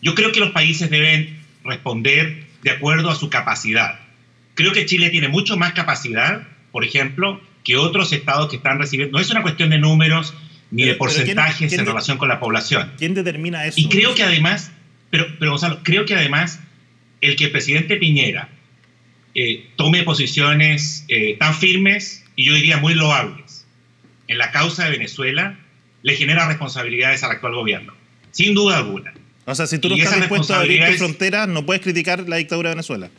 Yo creo que los países deben responder de acuerdo a su capacidad. Creo que Chile tiene mucho más capacidad, por ejemplo, que otros estados que están recibiendo. No es una cuestión de números ni de porcentajes en relación con la población. ¿Quién determina eso? Y creo que además, pero Gonzalo, creo que además el que el presidente Piñera tome posiciones tan firmes y yo diría muy loables en la causa de Venezuela le genera responsabilidades al actual gobierno, sin duda alguna. O sea, si tú no estás dispuesto a abrir tu frontera, no puedes criticar la dictadura de Venezuela.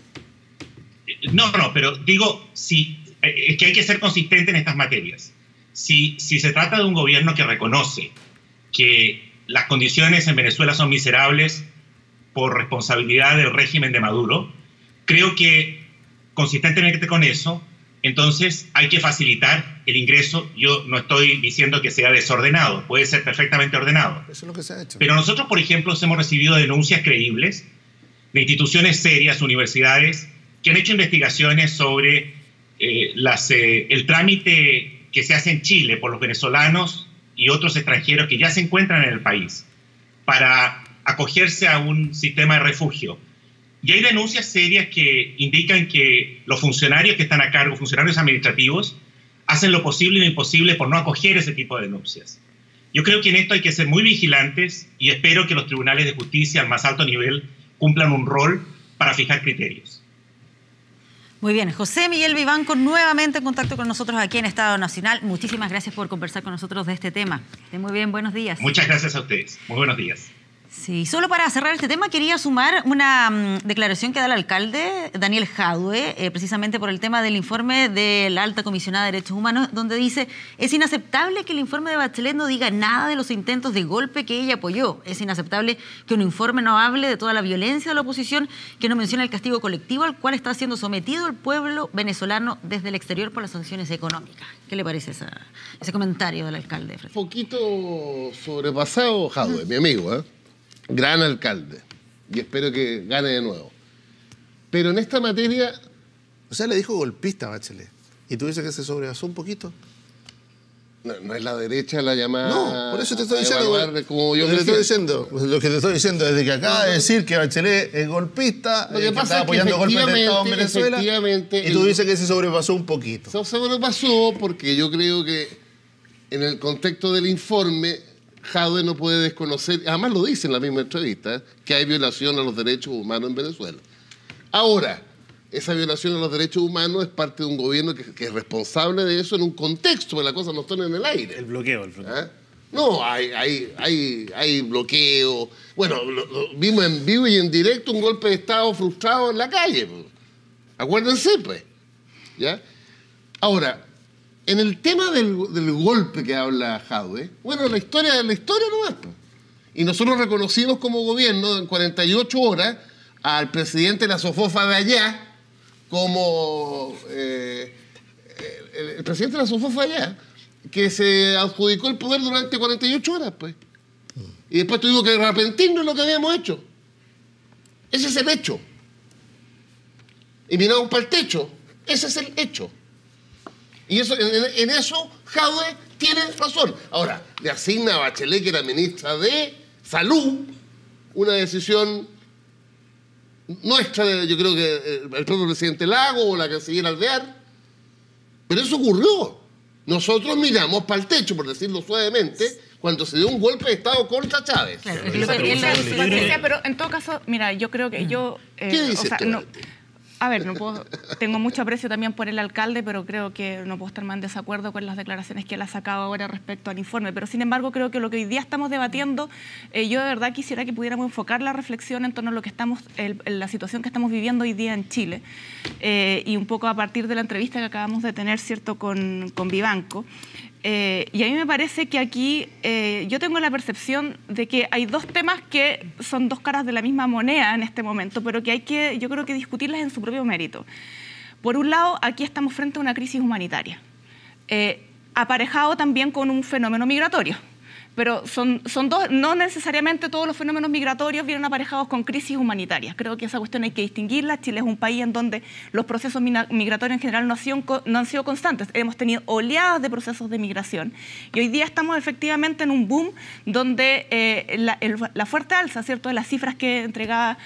No, pero digo, es que hay que ser consistente en estas materias. Si se trata de un gobierno que reconoce que las condiciones en Venezuela son miserables por responsabilidad del régimen de Maduro, creo que consistentemente con eso, entonces hay que facilitar el ingreso. Yo no estoy diciendo que sea desordenado, puede ser perfectamente ordenado. Eso es lo que se ha hecho. Pero nosotros, por ejemplo, hemos recibido denuncias creíbles de instituciones serias, universidades, que han hecho investigaciones sobre el trámite que se hace en Chile por los venezolanos y otros extranjeros que ya se encuentran en el país para acogerse a un sistema de refugio. Y hay denuncias serias que indican que los funcionarios que están a cargo, funcionarios administrativos, hacen lo posible y lo imposible por no acoger ese tipo de denuncias. Yo creo que en esto hay que ser muy vigilantes y espero que los tribunales de justicia al más alto nivel cumplan un rol para fijar criterios. Muy bien, José Miguel Vivanco nuevamente en contacto con nosotros aquí en Estado Nacional. Muchísimas gracias por conversar con nosotros de este tema. Esté muy bien, buenos días. Muchas gracias a ustedes. Muy buenos días. Sí, solo para cerrar este tema quería sumar una declaración que da el alcalde Daniel Jadue, precisamente por el tema del informe de la Alta Comisionada de Derechos Humanos, donde dice: es inaceptable que el informe de Bachelet no diga nada de los intentos de golpe que ella apoyó. Es inaceptable que un informe no hable de toda la violencia de la oposición, que no mencione el castigo colectivo al cual está siendo sometido el pueblo venezolano desde el exterior por las sanciones económicas. ¿Qué le parece ese comentario del alcalde? Un poquito sobrepasado, Jadue, mi amigo, ¿eh? Gran alcalde, y espero que gane de nuevo. Pero en esta materia... O sea, le dijo golpista a Bachelet. ¿Y tú dices que se sobrepasó un poquito? No es la derecha la llamada... No, por eso te estoy diciendo. Como yo lo que te estoy diciendo es de que acaba de decir que Bachelet es golpista, lo que pasa está es apoyando golpes de Estado en Venezuela, y tú dices que se sobrepasó un poquito. Se sobrepasó porque yo creo que en el contexto del informe... Jadue no puede desconocer, además lo dice en la misma entrevista, que hay violación a los derechos humanos en Venezuela. Ahora, esa violación a los derechos humanos es parte de un gobierno que es responsable de eso en un contexto, porque las cosas no están en el aire. El bloqueo. ¿Ah? No, hay bloqueo. Bueno, vimos en vivo y en directo un golpe de Estado frustrado en la calle. Pues. Acuérdense, pues. ¿Ya? Ahora, en el tema del golpe que habla Jadue, bueno, la historia nomás. Pues. Y nosotros reconocimos como gobierno en 48 horas al presidente de la SOFOFA de allá como el presidente de la SOFOFA de allá, que se adjudicó el poder durante 48 horas, pues. Y después tuvimos que arrepentirnos de lo que habíamos hecho. Ese es el hecho. Y miramos para el techo. Ese es el hecho. Y eso, en eso Jadwe tiene razón. Ahora, le asigna a Bachelet, que era ministra de Salud, una decisión nuestra, yo creo que el propio presidente Lago o la canciller Alvear. Pero eso ocurrió. Nosotros miramos para el techo, por decirlo suavemente, cuando se dio un golpe de Estado contra Chávez. Claro, pero en todo caso, mira, yo creo que yo... ¿Qué dices tú? A ver, tengo mucho aprecio también por el alcalde, pero creo que no puedo estar más en desacuerdo con las declaraciones que él ha sacado ahora respecto al informe. Pero sin embargo, creo que lo que hoy día estamos debatiendo, yo de verdad quisiera que pudiéramos enfocar la reflexión en torno a lo que la situación que estamos viviendo hoy día en Chile. Y un poco a partir de la entrevista que acabamos de tener, ¿cierto?, con Vivanco. Y a mí me parece que aquí yo tengo la percepción de que hay dos temas que son dos caras de la misma moneda en este momento, pero que hay que, yo creo que discutirlas en su propio mérito. Por un lado, aquí estamos frente a una crisis humanitaria, aparejado también con un fenómeno migratorio. Pero son dos, no necesariamente todos los fenómenos migratorios vienen aparejados con crisis humanitarias. Creo que esa cuestión hay que distinguirla. Chile es un país en donde los procesos migratorios en general no han sido constantes. Hemos tenido oleadas de procesos de migración. Y hoy día estamos efectivamente en un boom donde la fuerte alza, ¿cierto?, de las cifras que entregaba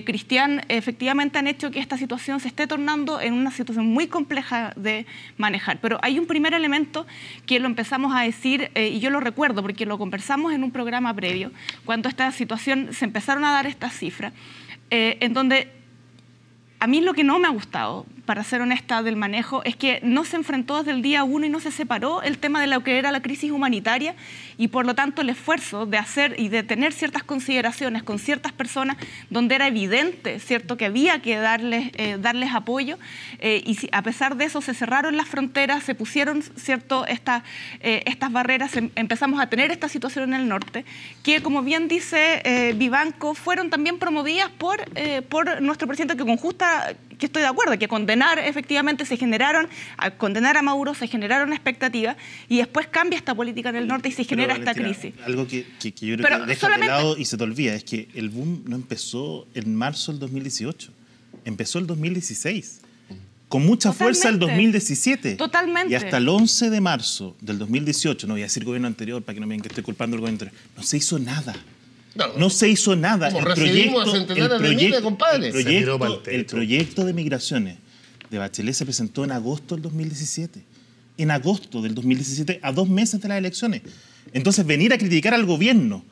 Cristian, efectivamente han hecho que esta situación se esté tornando en una situación muy compleja de manejar. Pero hay un primer elemento que lo empezamos a decir, y yo lo recuerdo porque lo conversamos en un programa previo, cuando esta situación se empezaron a dar estas cifras, en donde a mí lo que no me ha gustado, para ser honesta, del manejo, es que no se enfrentó desde el día 1 y no se separó el tema de lo que era la crisis humanitaria y por lo tanto el esfuerzo de hacer y de tener ciertas consideraciones con ciertas personas donde era evidente, ¿cierto?, que había que darles apoyo y a pesar de eso se cerraron las fronteras, se pusieron, ¿cierto?, estas barreras, empezamos a tener esta situación en el norte que, como bien dice Vivanco, fueron también promovidas por nuestro presidente, que con justa, que estoy de acuerdo, que efectivamente al condenar a Maduro se generaron expectativas y después cambia esta política en el norte y se genera esta crisis. Algo que yo creo que dejas de lado y se te olvida es que el boom no empezó en marzo del 2018, empezó el 2016. Con mucha fuerza el 2017. Totalmente. Y hasta el 11 de marzo del 2018, no voy a decir gobierno anterior para que no me digan que estoy culpando al gobierno anterior, no se hizo nada. No se hizo nada. El proyecto de migraciones de Bachelet se presentó en agosto del 2017. En agosto del 2017, a 2 meses de las elecciones. Entonces, venir a criticar al gobierno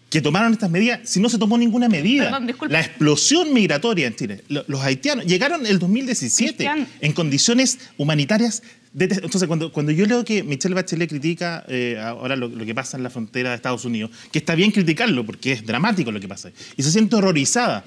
que tomaron estas medidas, si no se tomó ninguna medida. Perdón, disculpe. La explosión migratoria en Chile. Los haitianos llegaron en el 2017 Cristian, en condiciones humanitarias. Entonces, cuando yo leo que Michelle Bachelet critica ahora lo que pasa en la frontera de Estados Unidos, que está bien criticarlo porque es dramático lo que pasa, y se siente horrorizada.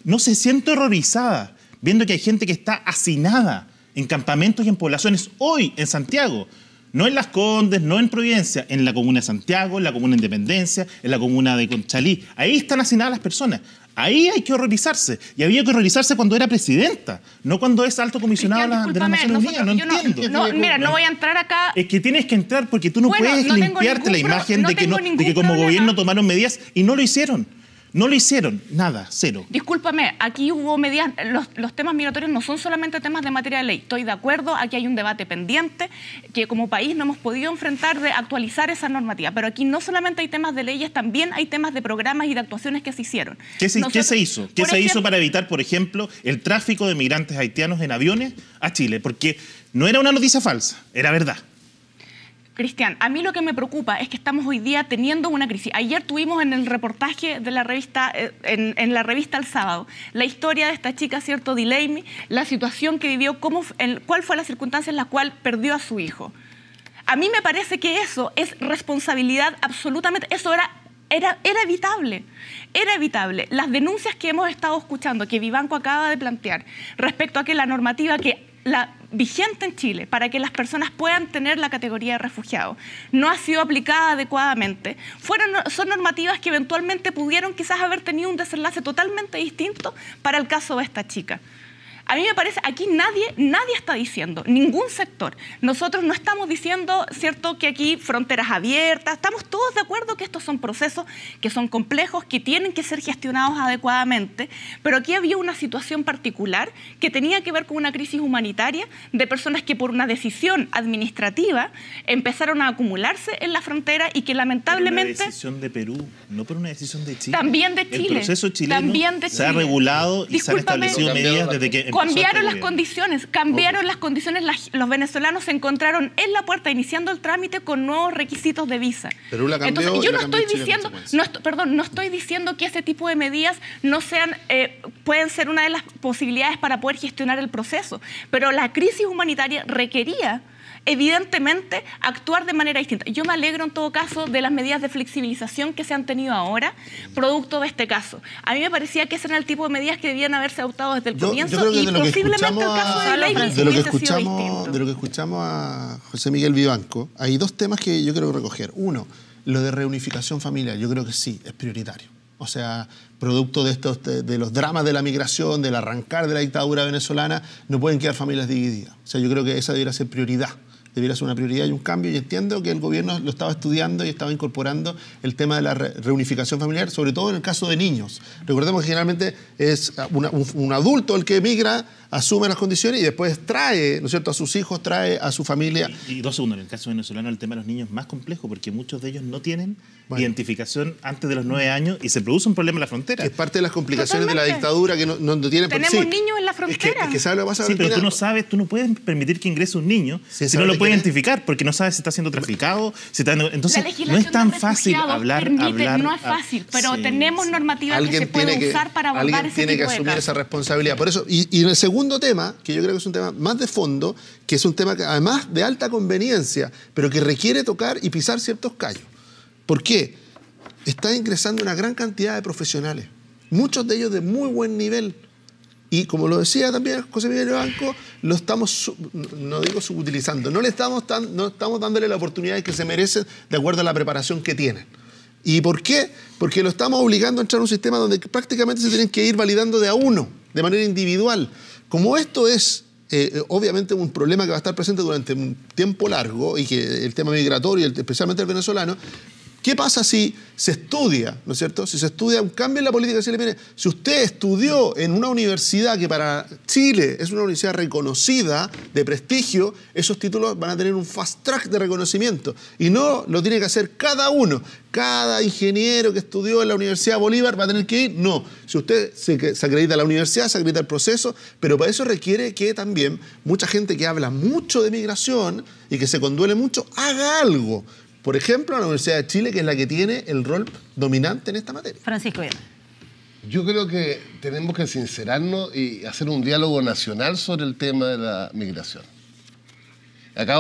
No se siente horrorizada viendo que hay gente que está hacinada en campamentos y en poblaciones hoy en Santiago. No en Las Condes, no en Providencia, en la comuna de Santiago, en la comuna de Independencia, en la comuna de Conchalí. Ahí están hacinadas las personas. Ahí hay que horrorizarse. Y había que horrorizarse cuando era presidenta, no cuando es alto comisionado de las Naciones Unidas. No entiendo. Mira, no voy a entrar acá. Es que tienes que entrar porque tú no puedes limpiarte la imagen de que como gobierno tomaron medidas y no lo hicieron. No lo hicieron, nada, cero. Discúlpame, aquí hubo medidas, los temas migratorios no son solamente temas de materia de ley. Estoy de acuerdo, aquí hay un debate pendiente que como país no hemos podido enfrentar de actualizar esa normativa. Pero aquí no solamente hay temas de leyes, también hay temas de programas y de actuaciones que se hicieron. ¿Qué se hizo? ¿Qué se hizo para evitar, por ejemplo, el tráfico de migrantes haitianos en aviones a Chile? Porque no era una noticia falsa, era verdad. Cristian, a mí lo que me preocupa es que estamos hoy día teniendo una crisis. Ayer tuvimos en el reportaje de la revista, en la revista El Sábado, la historia de esta chica, ¿cierto?, Delaney, la situación que vivió, cuál fue la circunstancia en la cual perdió a su hijo. A mí me parece que eso es responsabilidad absolutamente, eso era evitable. Era evitable. Las denuncias que hemos estado escuchando, que Vivanco acaba de plantear, respecto a que la normativa la vigente en Chile para que las personas puedan tener la categoría de refugiado no ha sido aplicada adecuadamente, son normativas que eventualmente pudieron quizás haber tenido un desenlace totalmente distinto para el caso de esta chica. A mí me parece, aquí nadie está diciendo, ningún sector. Nosotros no estamos diciendo, ¿cierto?, que aquí fronteras abiertas. Estamos todos de acuerdo que estos son procesos que son complejos, que tienen que ser gestionados adecuadamente, pero aquí había una situación particular que tenía que ver con una crisis humanitaria de personas que por una decisión administrativa empezaron a acumularse en la frontera y que lamentablemente... Por una decisión de Perú, no por una decisión de Chile. También de Chile. El proceso chileno también de se ha Chile. regulado y se han establecido medidas desde que empezó Cambiaron las gobierno. condiciones, las condiciones, los venezolanos se encontraron en la puerta iniciando el trámite con nuevos requisitos de visa. Perú la cambió. Entonces, yo y no la cambió estoy Chile en diciendo, consecuencia. no estoy diciendo que ese tipo de medidas no sean, pueden ser una de las posibilidades para poder gestionar el proceso, pero la crisis humanitaria requería evidentemente actuar de manera distinta. Yo me alegro en todo caso de las medidas de flexibilización que se han tenido ahora, producto de este caso. A mí me parecía que ese era el tipo de medidas que debían haberse adoptado desde el comienzo creo que y de lo que posiblemente el escuchamos caso de a- ley de lo que hubiese sido escuchamos distinto. de lo que escuchamos a José Miguel Vivanco, hay dos temas que yo quiero recoger. Uno, lo de reunificación familiar, yo creo que sí, es prioritario. O sea, producto de los dramas de la migración, del arrancar de la dictadura venezolana, no pueden quedar familias divididas. O sea, yo creo que esa debería ser prioridad. Debería ser una prioridad y un cambio, y entiendo que el gobierno lo estaba estudiando y estaba incorporando el tema de la reunificación familiar, sobre todo en el caso de niños. Recordemos que generalmente es un adulto el que emigra, asume las condiciones y después trae, ¿no es cierto?, a sus hijos, trae a su familia. Y 2 segundos, en el caso venezolano el tema de los niños es más complejo porque muchos de ellos no tienen identificación antes de los 9 años y se produce un problema en la frontera. Que es parte de las complicaciones Totalmente. de la dictadura que no tienen... Tenemos niños en la frontera. Es que ¿sabe lo que pasa, Sí, pero Valentina? tú no sabes, tú no puedes permitir que ingrese un niño Sí, si no ¿sabe lo de puedes quién es? identificar porque no sabes si está siendo traficado, si está... Entonces, La no legislación es tan de fácil refugiados hablar... no es fácil, pero Sí, tenemos sí. normativa que se puede usar para abordar alguien ese tiene que tipo de asumir casos. esa responsabilidad. Por eso, y el segundo tema, que yo creo que es un tema más de fondo, que es un tema que además de alta conveniencia, pero que requiere tocar y pisar ciertos callos. ¿Por qué? Está ingresando una gran cantidad de profesionales, muchos de ellos de muy buen nivel. Y como lo decía también José Miguel Vivanco, lo estamos, no digo subutilizando, no estamos dándole la oportunidad que se merecen de acuerdo a la preparación que tienen. ¿Y por qué? Porque lo estamos obligando a entrar a un sistema donde prácticamente se tienen que ir validando de a uno, de manera individual. Como esto es obviamente un problema que va a estar presente durante un tiempo largo y que el tema migratorio, especialmente el venezolano, ¿qué pasa si se estudia, ¿no es cierto? Si se estudia un cambio en la política, si usted estudió en una universidad que para Chile es una universidad reconocida, de prestigio, esos títulos van a tener un fast track de reconocimiento. Y no lo tiene que hacer cada uno. Cada ingeniero que estudió en la Universidad Bolívar va a tener que ir. No. Si usted se acredita a la universidad, se acredita el proceso, pero para eso requiere que también mucha gente que habla mucho de migración y que se conduele mucho, haga algo. Por ejemplo, la Universidad de Chile, que es la que tiene el rol dominante en esta materia. Francisco Villa. Yo creo que tenemos que sincerarnos y hacer un diálogo nacional sobre el tema de la migración.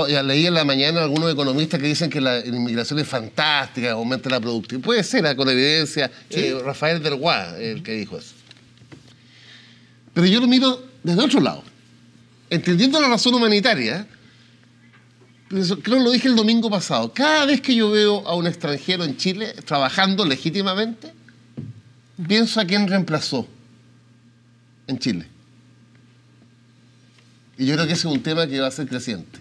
Ya leí en la mañana algunos economistas que dicen que la inmigración es fantástica, aumenta la productividad. Puede ser, con evidencia. ¿Sí? Rafael Delguá, el que dijo eso. Pero yo lo miro desde otro lado. Entendiendo la razón humanitaria, creo que lo dije el domingo pasado, cada vez que yo veo a un extranjero en Chile trabajando legítimamente, pienso a quién reemplazó en Chile. Y yo creo que ese es un tema que va a ser creciente.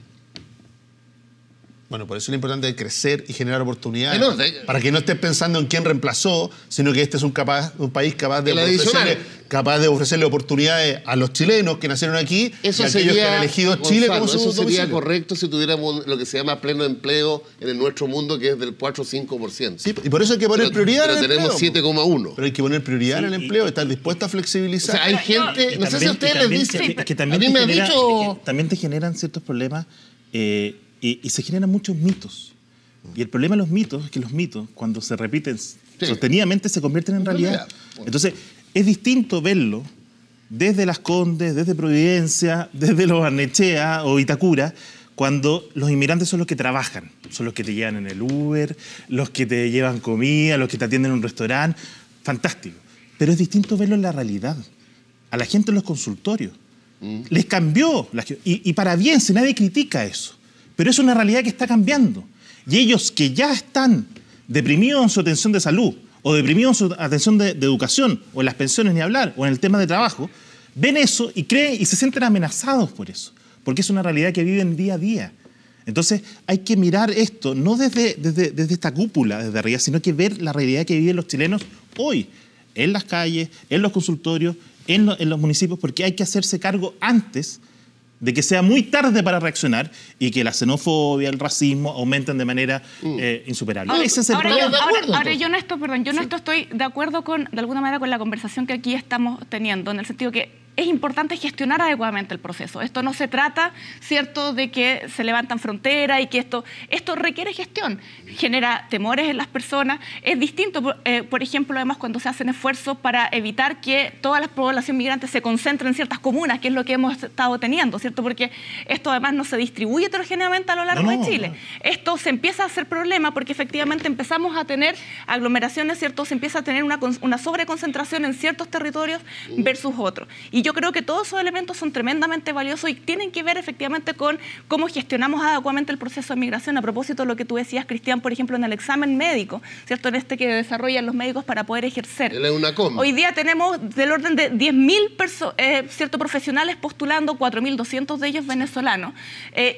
Bueno, por eso es lo importante de crecer y generar oportunidades. No, para que no estés pensando en quién reemplazó, sino que este es un país capaz de ofrecerle oportunidades a los chilenos que nacieron aquí eso y a aquellos sería, que han elegido Chile como su eso sería domicilio. correcto si tuviéramos lo que se llama pleno empleo en nuestro mundo, que es del 4 o 5%. Sí, y por eso hay que poner prioridad en el tenemos empleo. 7,1. Pero hay que poner prioridad en el empleo, estar dispuesto a O flexibilizar. sea, hay gente, no sé si a ustedes les dicen, a mí me han dicho... También te generan ciertos problemas y se generan muchos mitos. Y el problema de los mitos es que los mitos, cuando se repiten sostenidamente, se convierten en realidad. Entonces, es distinto verlo desde Las Condes, desde Providencia, desde Los Barnechea o Vitacura, cuando los inmigrantes son los que trabajan, son los que te llevan en el Uber, los que te llevan comida, los que te atienden en un restaurante. Fantástico. Pero es distinto verlo en la realidad. A la gente en los consultorios. Les cambió. Y para bien, si nadie critica eso. Pero es una realidad que está cambiando. Y ellos que ya están deprimidos en su atención de salud, o deprimidos en su atención de educación, o en las pensiones ni hablar, o en el tema de trabajo, ven eso y creen y se sienten amenazados por eso. Porque es una realidad que viven día a día. Entonces hay que mirar esto, no desde esta cúpula, desde arriba, sino que ver la realidad que viven los chilenos hoy, en las calles, en los consultorios, en los municipios, porque hay que hacerse cargo antes de que sea muy tarde para reaccionar y que la xenofobia, el racismo aumenten de manera insuperable. Ese es el problema. Ahora yo en esto, perdón, yo en esto estoy de acuerdo de alguna manera con la conversación que aquí estamos teniendo, en el sentido que es importante gestionar adecuadamente el proceso. Esto no se trata, ¿cierto?, de que se levantan fronteras y que esto requiere gestión, genera temores en las personas. Es distinto, por ejemplo, además, cuando se hacen esfuerzos para evitar que toda la población migrante se concentre en ciertas comunas, que es lo que hemos estado teniendo, ¿cierto? Porque esto además no se distribuye heterogéneamente a lo largo de Chile. Esto se empieza a hacer problema porque efectivamente empezamos a tener aglomeraciones, ¿cierto? Se empieza a tener una sobreconcentración en ciertos territorios versus otros. Y yo creo que todos esos elementos son tremendamente valiosos y tienen que ver efectivamente con cómo gestionamos adecuadamente el proceso de migración. A propósito de lo que tú decías, Cristian, por ejemplo, en el examen médico, ¿cierto?, en este que desarrollan los médicos para poder ejercer. Hoy día tenemos del orden de 10.000 ¿cierto?, profesionales postulando, 4.200 de ellos venezolanos.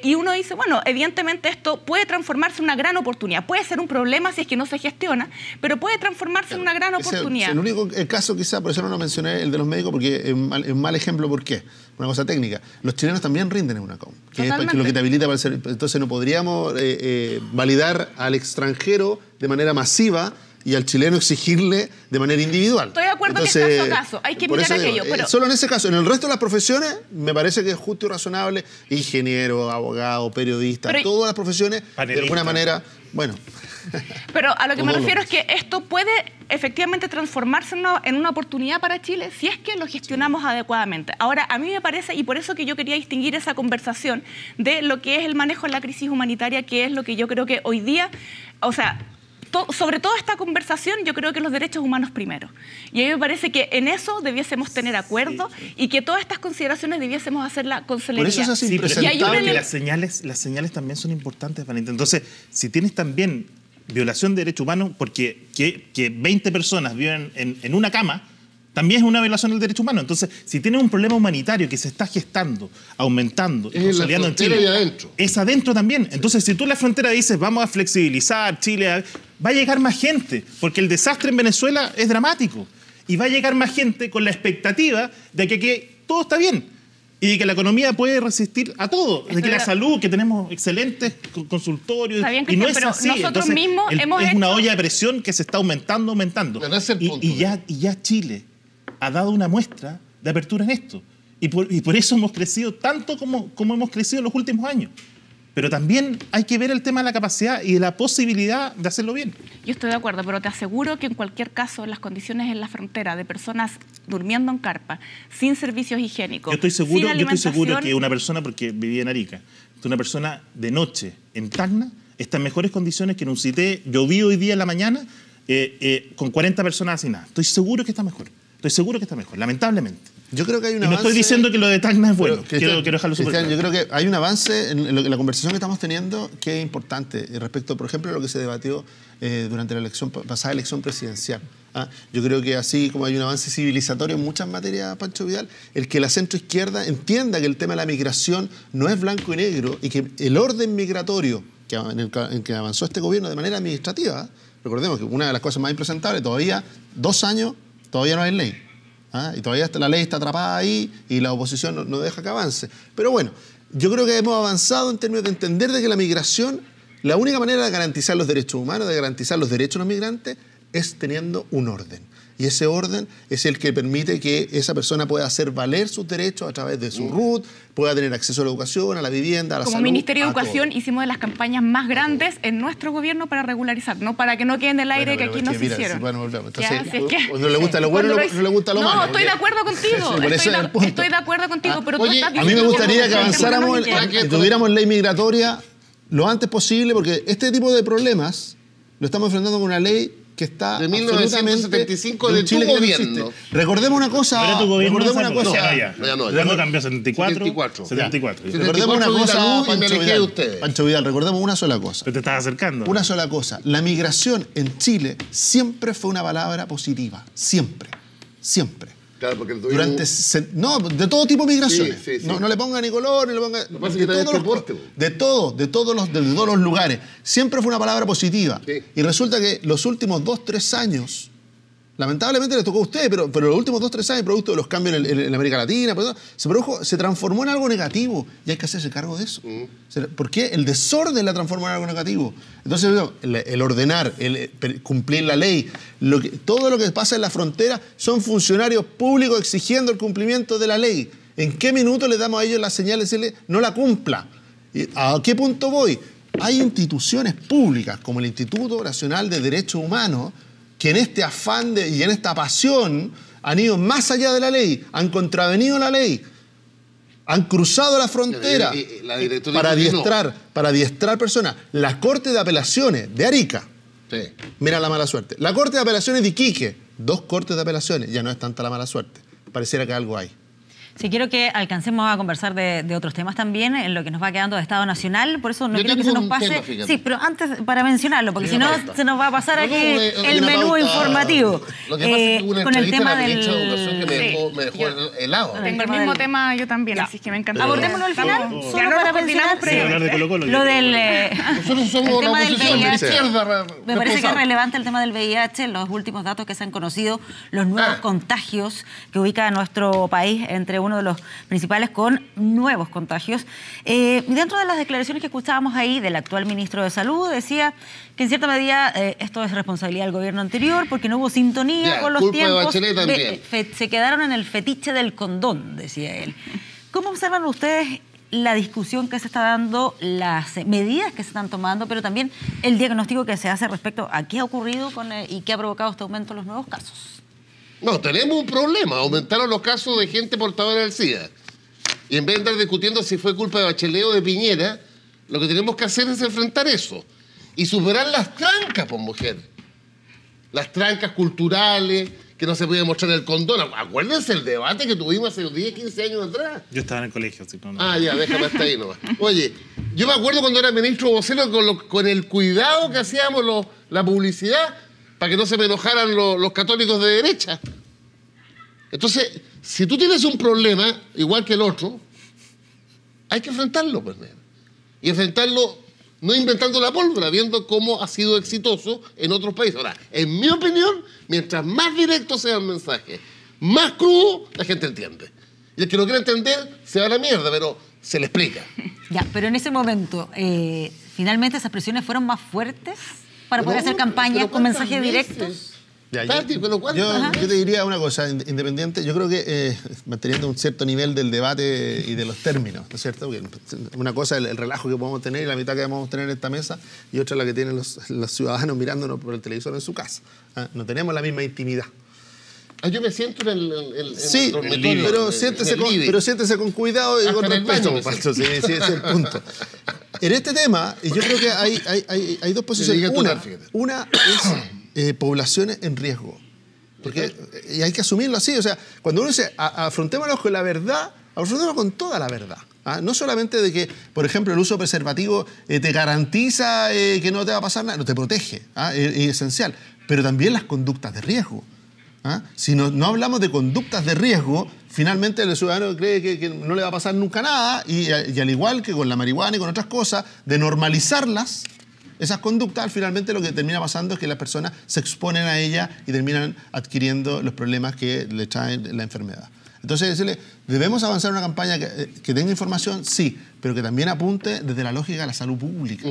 Y uno dice, bueno, evidentemente esto puede transformarse en una gran oportunidad. Puede ser un problema si es que no se gestiona, pero puede transformarse en una gran oportunidad. El único caso, quizá, por eso no mencioné el de los médicos, porque es un mal ejemplo. ¿Por qué? Una cosa técnica. Los chilenos también rinden en UNACOM, que es lo que te habilita para el servicio. Entonces no podríamos validar al extranjero de manera masiva y al chileno exigirle de manera individual. Estoy de acuerdo. Entonces, que es caso a caso, hay que mirar aquello. Pero solo en ese caso. En el resto de las profesiones me parece que es justo y razonable. Ingeniero, abogado, periodista, todas las profesiones, panelista, de alguna manera, bueno. Pero a lo que me refiero es que esto puede efectivamente transformarse en una oportunidad para Chile si es que lo gestionamos adecuadamente. Ahora, a mí me parece, y por eso que yo quería distinguir esa conversación de lo que es el manejo de la crisis humanitaria, que es lo que yo creo que hoy día, o sea, sobre toda esta conversación, yo creo que los derechos humanos primero. Y a mí me parece que en eso debiésemos tener acuerdo y que todas estas consideraciones debiésemos hacerla con celeridad. Por eso es así, que las señales también son importantes, Valentín. Entonces, si tienes también violación de derechos humanos, porque que 20 personas viven en una cama, también es una violación del derecho humano. Entonces, si tienes un problema humanitario que se está gestando, aumentando, consolidando en Chile, es adentro también. Entonces, si tú en la frontera dices, vamos a flexibilizar Chile, va a llegar más gente, porque el desastre en Venezuela es dramático. Y va a llegar más gente con la expectativa de que todo está bien. Y que la economía puede resistir a todo. De que la salud, que tenemos excelentes consultorios. Bien, y no es pero así. Nosotros Entonces, mismos hemos es hecho una olla de presión que se está aumentando. Y ya Chile ha dado una muestra de apertura en esto. Y por eso hemos crecido tanto como hemos crecido en los últimos años. Pero también hay que ver el tema de la capacidad y de la posibilidad de hacerlo bien. Yo estoy de acuerdo, pero te aseguro que en cualquier caso, las condiciones en la frontera de personas durmiendo en carpa, sin servicios higiénicos, yo estoy seguro que una persona, porque vivía en Arica, una persona de noche en Tacna está en mejores condiciones que en un Cité. Yo vi hoy día en la mañana con 40 personas asesinadas. Estoy seguro que está mejor. Lamentablemente. Yo creo que hay un avance. No estoy diciendo que lo de Tacna es bueno. Quiero dejarlo súper claro. Yo creo que hay un avance en la conversación que estamos teniendo que es importante respecto, por ejemplo, a lo que se debatió durante la pasada elección presidencial. Yo creo que así como hay un avance civilizatorio en muchas materias, Pancho Vidal, el que la centroizquierda entienda que el tema de la migración no es blanco y negro y que el orden migratorio en que avanzó este gobierno de manera administrativa, recordemos que una de las cosas más impresentables, todavía 2 años, todavía no hay ley. Y todavía la ley está atrapada ahí y la oposición no deja que avance. Pero bueno, yo creo que hemos avanzado en términos de entender de que la migración, la única manera de garantizar los derechos humanos, de garantizar los derechos de los migrantes, es teniendo un orden. Y ese orden es el que permite que esa persona pueda hacer valer sus derechos a través de su RUT, pueda tener acceso a la educación, a la vivienda, a la salud. Como Ministerio de Educación hicimos de las campañas más grandes en nuestro gobierno para regularizar, no para que no quede en el aire que aquí no se hicieron. Bueno, volvemos. Entonces, no le gusta lo bueno, no le gusta lo malo. No, estoy de acuerdo contigo. Estoy de acuerdo contigo, pero oye, a mí me gustaría que avanzáramos, que tuviéramos ley migratoria lo antes posible, porque este tipo de problemas lo estamos enfrentando con una ley que está de 1975 de tu gobierno. Recordemos una cosa. Recordemos una cosa. Luego cambió 74. Recordemos una cosa, Pancho Vidal, recordemos una sola cosa. Pero te estás acercando. Una sola cosa. La migración en Chile siempre fue una palabra positiva. Siempre. Claro, porque de todo tipo de migraciones. Sí. No le ponga ni color, ni le ponga... Lo que pasa es que de todos los lugares. Siempre fue una palabra positiva. Sí. Y resulta que los últimos 2-3 años, lamentablemente les tocó a ustedes, pero los últimos 2-3 años, producto de los cambios en América Latina, se transformó en algo negativo. Y hay que hacerse cargo de eso. ¿Por qué? El desorden la transformó en algo negativo. Entonces, el ordenar, cumplir la ley, todo lo que pasa en la frontera son funcionarios públicos exigiendo el cumplimiento de la ley. ¿En qué minuto le damos a ellos la señal de decirle no la cumpla? ¿A qué punto voy? Hay instituciones públicas como el Instituto Nacional de Derechos Humanos que en este afán y en esta pasión han ido más allá de la ley, han contravenido la ley, han cruzado la frontera para adiestrar personas. La Corte de Apelaciones de Arica, mira la mala suerte. La Corte de Apelaciones de Iquique, 2 cortes de apelaciones, ya no es tanta la mala suerte. Pareciera que algo hay. Sí, quiero que alcancemos a conversar de otros temas también, en lo que nos va quedando de Estado Nacional, por eso no quiero que se nos pase... Sí, pero antes, para mencionarlo, porque si no se nos va a pasar aquí el menú informativo. Lo que pasa es que hubo una con el entrevista tema a la del... ministra de Educación que me dejó helado. Tengo el mismo tema yo también, así que me encanta. Abordémoslo al final, solo para mencionar hablar de Colo-Colo. lo del... Nosotros somos el tema la del oposición de VIH. izquierda. Me parece que es relevante el tema del VIH, los últimos datos que se han conocido, los nuevos contagios que ubica a nuestro país entre uno de los principales con nuevos contagios. Dentro de las declaraciones que escuchábamos ahí del actual ministro de Salud, decía que en cierta medida esto es responsabilidad del gobierno anterior porque no hubo sintonía con los tiempos. Se quedaron en el fetiche del condón, decía él. ¿Cómo observan ustedes la discusión que se está dando, las medidas que se están tomando, pero también el diagnóstico que se hace respecto a qué ha ocurrido y qué ha provocado este aumento en los nuevos casos? No, tenemos un problema. Aumentaron los casos de gente portadora del SIDA. Y en vez de estar discutiendo si fue culpa de Bachelet o de Piñera, lo que tenemos que hacer es enfrentar eso. Y superar las trancas, por mujer. Las trancas culturales, que no se podía mostrar el condón. Acuérdense el debate que tuvimos hace 10, 15 años atrás. Yo estaba en el colegio, así no. Ah, ya, déjame hasta ahí nomás. Oye, yo me acuerdo cuando era ministro vocero con el cuidado que hacíamos la publicidad para que no se me enojaran los católicos de derecha. Entonces, si tú tienes un problema, igual que el otro, hay que enfrentarlo, pues. Y enfrentarlo no inventando la pólvora, viendo cómo ha sido exitoso en otros países. Ahora, en mi opinión, mientras más directo sea el mensaje, más crudo, la gente entiende. Y el que no quiere entender, se va a la mierda, pero se le explica. Ya, pero en ese momento, ¿finalmente esas presiones fueron más fuertes para poder hacer campañas con mensajes directos? Ya, yo te diría una cosa, independiente, yo creo que manteniendo un cierto nivel del debate y de los términos, ¿no es cierto? Porque una cosa es el relajo que podemos tener y la mitad que vamos a tener en esta mesa, y otra es la que tienen los ciudadanos mirándonos por el televisor en su casa. No tenemos la misma intimidad. Yo me siento en el sí, pero siéntese con cuidado y con respeto, Pancho, sí, ese es el punto. En este tema, yo creo que hay dos posiciones. Una es poblaciones en riesgo. Porque, y hay que asumirlo así. O sea, cuando uno dice afrontémoslo con la verdad, afrontémoslo con toda la verdad. No solamente de que, por ejemplo, el uso de preservativo te garantiza que no te va a pasar nada, no te protege, es esencial. Pero también las conductas de riesgo. Si no hablamos de conductas de riesgo, finalmente el ciudadano cree que no le va a pasar nunca nada y al igual que con la marihuana y con otras cosas, de normalizarlas, esas conductas, finalmente lo que termina pasando es que las personas se exponen a ellas y terminan adquiriendo los problemas que le traen la enfermedad. Entonces, decirle, ¿debemos avanzar en una campaña que tenga información? Sí, pero que también apunte desde la lógica de la salud pública.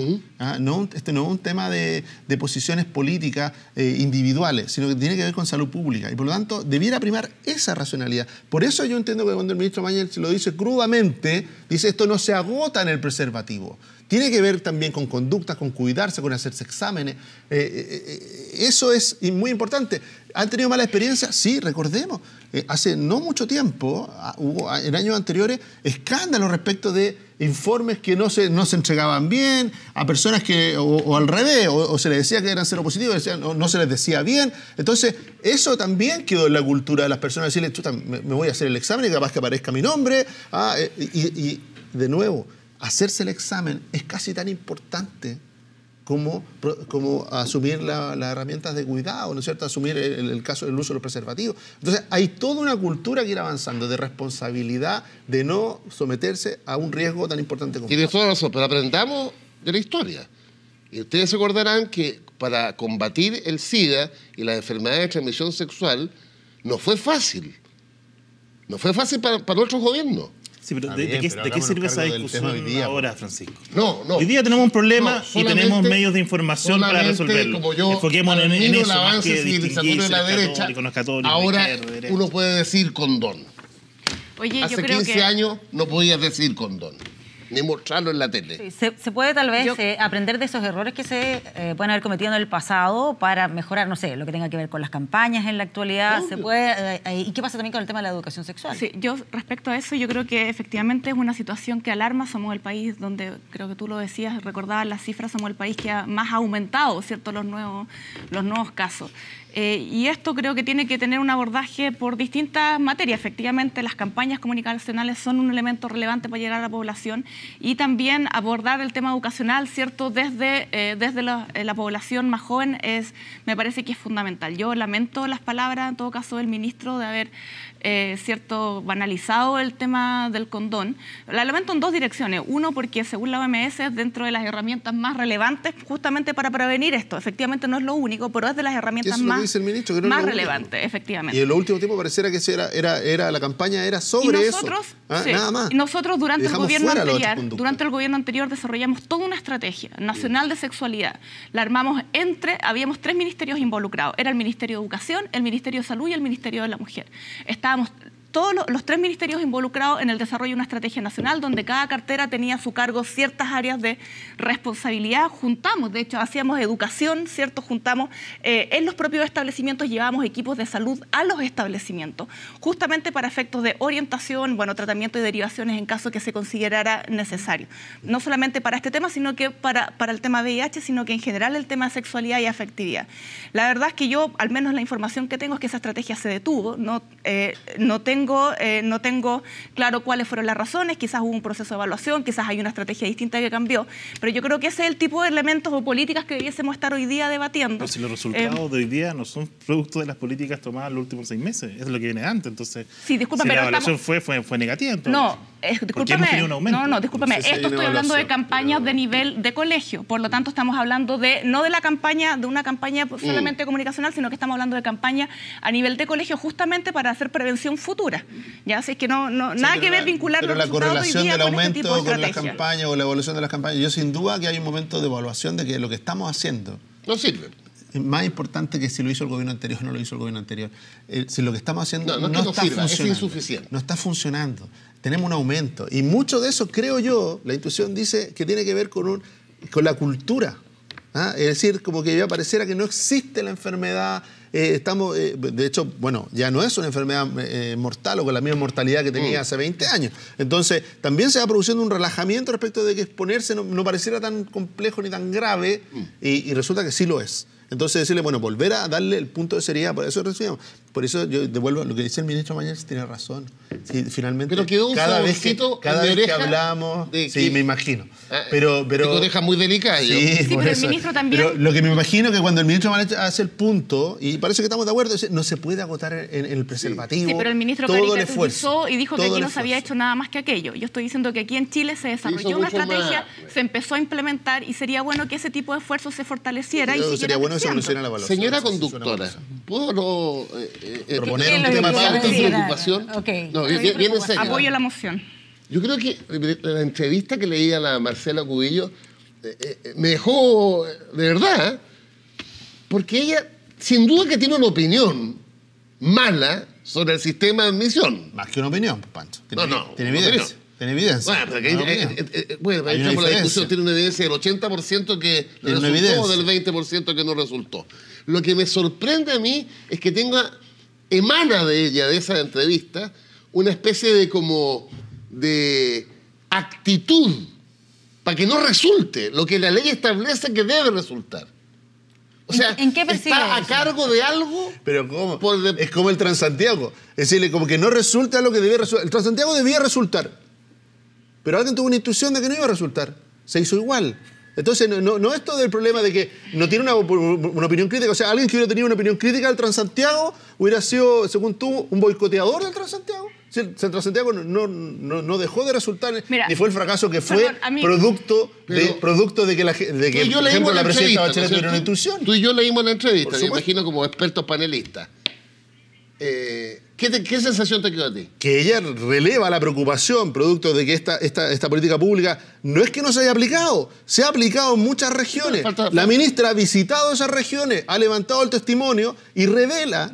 Este no es un tema de posiciones políticas individuales, sino que tiene que ver con salud pública. Y por lo tanto, debiera primar esa racionalidad. Por eso yo entiendo que cuando el ministro Mañel lo dice crudamente, dice esto no se agota en el preservativo. Tiene que ver también con conductas, con cuidarse, con hacerse exámenes. Eso es muy importante. ¿Han tenido mala experiencia? Sí, recordemos. Hace no mucho tiempo, hubo en años anteriores, escándalos respecto de informes que no se entregaban bien, a personas que, o al revés, o se les decía que eran seropositivos, no se les decía bien. Entonces, eso también quedó en la cultura de las personas, decirle, chuta, me voy a hacer el examen y capaz que aparezca mi nombre. Y de nuevo, hacerse el examen es casi tan importante cómo asumir las herramientas de cuidado, ¿no es cierto? Asumir el caso del uso de los preservativos. Entonces, hay toda una cultura que ir avanzando de responsabilidad, de no someterse a un riesgo tan importante como Tienes toda razón, pero aprendamos de la historia. Y ustedes se acordarán que para combatir el SIDA y las enfermedades de transmisión sexual no fue fácil. No fue fácil para nuestros gobiernos. Sí, pero Está bien, ¿de qué sirve esa discusión hoy día, ahora, Francisco? No. Hoy día tenemos un problema y solamente- tenemos medios de información para solamente resolverlo. Como yo Enfoquémonos en admiro eso, el más avance que civilizatorio de la distinguir derecha, católicos, no católicos, ahora de izquierda, de derecha. uno puede decir condón. Oye, Hace yo creo 15 que... años no podías decir condón, ni mostrarlo en la tele. Sí, se puede tal vez Yo- aprender de esos errores que se pueden haber cometido en el pasado para mejorar, no sé, lo que tenga que ver con las campañas en la actualidad. Obvio. Se puede, ¿y qué pasa también con el tema de la educación sexual? Sí, yo respecto a eso, yo creo que efectivamente es una situación que alarma. Somos el país donde, creo que tú lo decías, recordabas las cifras, somos el país que más ha aumentado, ¿cierto?, los nuevos casos. Y esto creo que tiene que tener un abordaje por distintas materias. Efectivamente, las campañas comunicacionales son un elemento relevante para llegar a la población y también abordar el tema educacional, ¿cierto?, desde la población más joven me parece que es fundamental. Yo lamento las palabras, en todo caso, del ministro de haber cierto, banalizado el tema del condón. La lamento en dos direcciones. Uno, porque según la OMS es dentro de las herramientas más relevantes justamente para prevenir esto. Efectivamente no es lo único, pero es de las herramientas Eso es lo que más, dice el ministro, que no es más lo único. relevantes, efectivamente. Y en los últimos tiempos pareciera que la campaña era sobre Y nosotros, eso. ¿Ah? sí, Nada más. y nosotros durante el Dejamos gobierno fuera las otras anterior, conductas. durante el gobierno anterior desarrollamos toda una estrategia nacional de sexualidad. La armamos habíamos 3 ministerios involucrados. Era el Ministerio de Educación, el Ministerio de Salud y el Ministerio de la Mujer. Estábamos todos los 3 ministerios involucrados en el desarrollo de una estrategia nacional donde cada cartera tenía a su cargo ciertas áreas de responsabilidad. Juntamos, de hecho, hacíamos educación, ¿cierto? Juntamos en los propios establecimientos, llevábamos equipos de salud a los establecimientos, justamente para efectos de orientación, tratamiento y derivaciones en caso que se considerara necesario. No solamente para este tema, sino que para el tema VIH, sino que en general el tema de sexualidad y afectividad. La verdad es que yo, al menos la información que tengo es que esa estrategia se detuvo, no tengo claro cuáles fueron las razones, quizás hubo un proceso de evaluación, quizás hay una estrategia distinta que cambió, pero yo creo que ese es el tipo de elementos o políticas que debiésemos estar hoy día debatiendo. Pero si los resultados de hoy día no son producto de las políticas tomadas en los últimos 6 meses, es lo que viene antes. Entonces, Sí, disculpa, si pero la evaluación fue negativa, entonces, No, porque hemos tenido un aumento. discúlpame. No sé si hay Esto una estoy hablando de evaluación, campañas pero- de nivel de colegio. Por lo tanto, estamos hablando no de una campaña solamente comunicacional, sino que estamos hablando de campaña a nivel de colegio justamente para hacer prevención futura. Ya, así es que nada que ver vincular pero los la resultados de hoy correlación día del con este aumento tipo de con las estrategia. campañas o la evaluación de las campañas, yo sin duda que hay un momento de evaluación de que lo que estamos haciendo No sirve. es más importante que si lo hizo el gobierno anterior o no lo hizo el gobierno anterior. Si lo que estamos haciendo No es que no está sirva, es funcionando. insuficiente. No está funcionando. Tenemos un aumento. Y mucho de eso, creo yo, la intuición dice que tiene que ver con la cultura. ¿Ah? Es decir, como que ya pareciera que no existe la enfermedad. De hecho, bueno, ya no es una enfermedad mortal o con la misma mortalidad que tenía hace 20 años. Entonces, también se va produciendo un relajamiento respecto de que exponerse no pareciera tan complejo ni tan grave y resulta que sí lo es. Entonces decirle, bueno, volver a darle el punto de seriedad, por eso recibimos. Por eso yo devuelvo lo que dice el ministro Mañez, tiene razón. Sí, finalmente, Pero quedó un cada vez que oreja hablamos, de sí, que- me imagino. Ah, Pero de oreja muy delicada. Sí, por pero el eso. ministro también- Pero lo que me imagino que cuando el ministro Mañez hace el punto, y parece que estamos de acuerdo, no se puede agotar en el preservativo. Sí, pero el ministro todo el esfuerzo. caricaturizó y dijo que todo aquí el no se había esfuerzo. hecho nada más que aquello. Yo estoy diciendo que aquí en Chile se desarrolló hizo una mucho estrategia, más. se empezó a implementar y sería bueno que ese tipo de esfuerzo se fortaleciera y Pero siguiera sería bueno que se creciendo. evolucione la evaluación. Señora Eso sí suena conductora, bueno. ¿puedo Proponer un tema tema pauta pauta. y Sí, preocupación? ok. No, viene en serio. Apoyo la moción. Yo creo que la entrevista que leí a la Marcela Cubillo me dejó de verdad, porque ella sin duda que tiene una opinión mala sobre el sistema de admisión. Más que una opinión, Pancho. Tiene No, tiene una evidencia. opinión. Tiene evidencia. Bueno, pero que Una opinión. bueno, Hay una echamos la diferencia. discusión, tiene una evidencia del 80% que Tiene una resultó o evidencia. del 20% que no resultó. Lo que me sorprende a mí es que emana de ella, de esa entrevista, una especie de actitud para que no resulte lo que la ley establece que debe resultar. O sea, ¿En qué percibe está a eso? cargo de algo. Pero ¿cómo? Por de- Es como el Transantiago. Es decir, como que no resulta lo que debía resultar. El Transantiago debía resultar. Pero alguien tuvo una intuición de que no iba a resultar. Se hizo igual. Entonces, no esto del problema de que no tiene una opinión crítica. O sea, alguien que hubiera tenido una opinión crítica del Transantiago hubiera sido, según tú, un boicoteador del Transantiago. Si el Transantiago no dejó de resultar, ni fue el fracaso que fue, producto de que, por ejemplo, la presidenta Bachelet tuviera una intuición. Tú y yo leímos la entrevista, me imagino como expertos panelistas. ¿Qué sensación te quedó a ti? Que ella releva la preocupación producto de que esta política pública no es que no se haya aplicado, se ha aplicado en muchas regiones. La ministra ha visitado esas regiones, ha levantado el testimonio y releva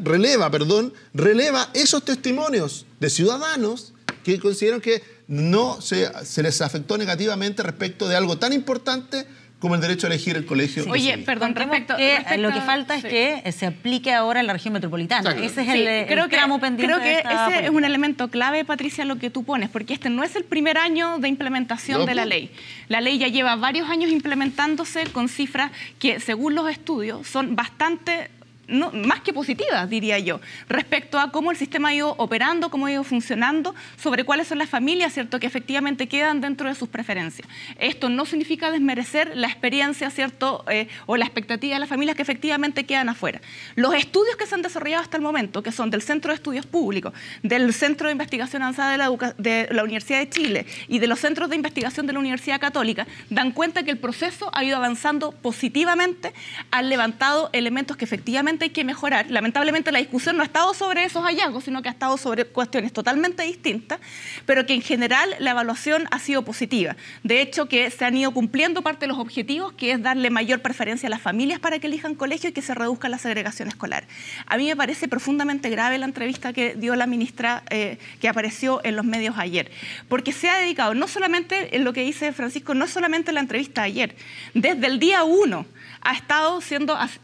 esos testimonios de ciudadanos que consideran que no se les afectó negativamente respecto de algo tan importante como el derecho a elegir el colegio. Oye, perdón, respecto lo que falta es que se aplique ahora en la región metropolitana. Ese es el tramo pendiente. Creo que ese es un elemento clave, Patricia, lo que tú pones, porque este no es el primer año de implementación de la ley. La ley ya lleva varios años implementándose con cifras que, según los estudios, son bastante... más que positivas, diría yo, respecto a cómo el sistema ha ido operando, cómo ha ido funcionando, sobre cuáles son las familias, ¿cierto?, que efectivamente quedan dentro de sus preferencias. Esto no significa desmerecer la experiencia, ¿cierto?, o la expectativa de las familias que efectivamente quedan afuera. Los estudios que se han desarrollado hasta el momento, que son del Centro de Estudios Públicos, del Centro de Investigación Avanzada de la Universidad de Chile y de los Centros de Investigación de la Universidad Católica, dan cuenta que el proceso ha ido avanzando positivamente, han levantado elementos que efectivamente hay que mejorar. Lamentablemente la discusión no ha estado sobre esos hallazgos, sino que ha estado sobre cuestiones totalmente distintas, pero que en general la evaluación ha sido positiva. De hecho, que se han ido cumpliendo parte de los objetivos, que es darle mayor preferencia a las familias para que elijan colegio y que se reduzca la segregación escolar. A mí me parece profundamente grave la entrevista que dio la ministra que apareció en los medios ayer, porque se ha dedicado, no solamente en lo que dice Francisco, no solamente la entrevista de ayer, desde el día 1 ha estado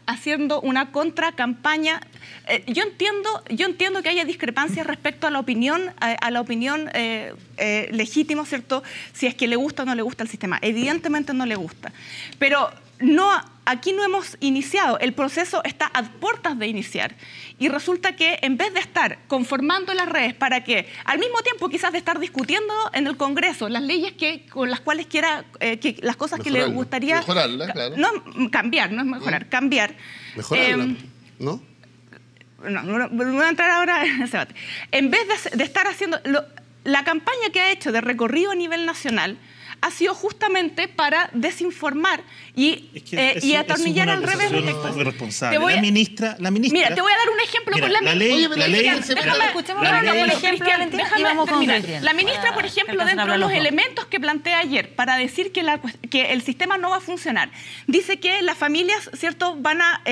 haciendo una contracampaña. Yo entiendo que haya discrepancias respecto a la opinión legítima, ¿cierto? Si es que le gusta o no le gusta el sistema. Evidentemente no le gusta. Pero aquí no hemos iniciado. El proceso está a puertas de iniciar. Y resulta que en vez de estar conformando las redes para que, al mismo tiempo quizás de estar discutiendo en el Congreso las leyes con las cuales quiera, las cosas que le gustaría... Mejorarla, claro. No, cambiar, no es mejorar, cambiar. Mejorarla, ¿no? No voy a entrar ahora en ese debate. En vez de estar haciendo... la campaña que ha hecho de recorrido a nivel nacional ha sido justamente para desinformar y atornillar al revés los hechos. La ministra... Mira, te voy a dar un ejemplo con la ministra, por ejemplo, dentro de los elementos que plantea ayer para decir que el sistema no va a funcionar, dice que las familias, ¿cierto?, van a...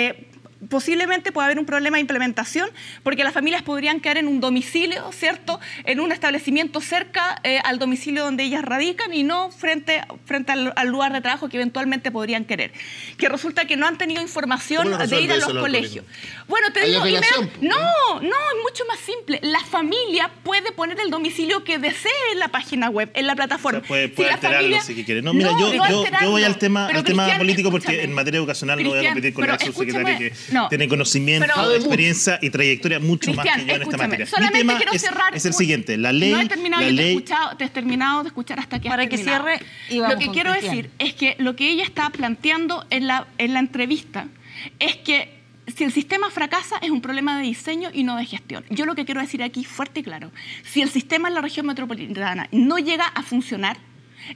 posiblemente puede haber un problema de implementación porque las familias podrían quedar en un domicilio, ¿cierto?, en un establecimiento cerca al domicilio donde ellas radican y no frente al lugar de trabajo que eventualmente podrían querer. Que resulta que no han tenido información de ir a los colegios. Bueno, te digo, no, es mucho más simple. La familia puede poner el domicilio que desee en la página web, en la plataforma. O sea, puede alterarlo si quiere. No, mira, yo voy al tema político porque en materia educacional no voy a competir con la subsecretaria que tiene conocimiento, experiencia y trayectoria mucho más que yo en esta materia. Solamente mi tema quiero cerrar. Es el siguiente, la ley... No he terminado, te he terminado de escuchar hasta que has terminado. Para que cierre y vamos. Lo que quiero decir es que lo que ella está planteando en la entrevista es que si el sistema fracasa es un problema de diseño y no de gestión. Yo lo que quiero decir aquí fuerte y claro, si el sistema en la región metropolitana no llega a funcionar,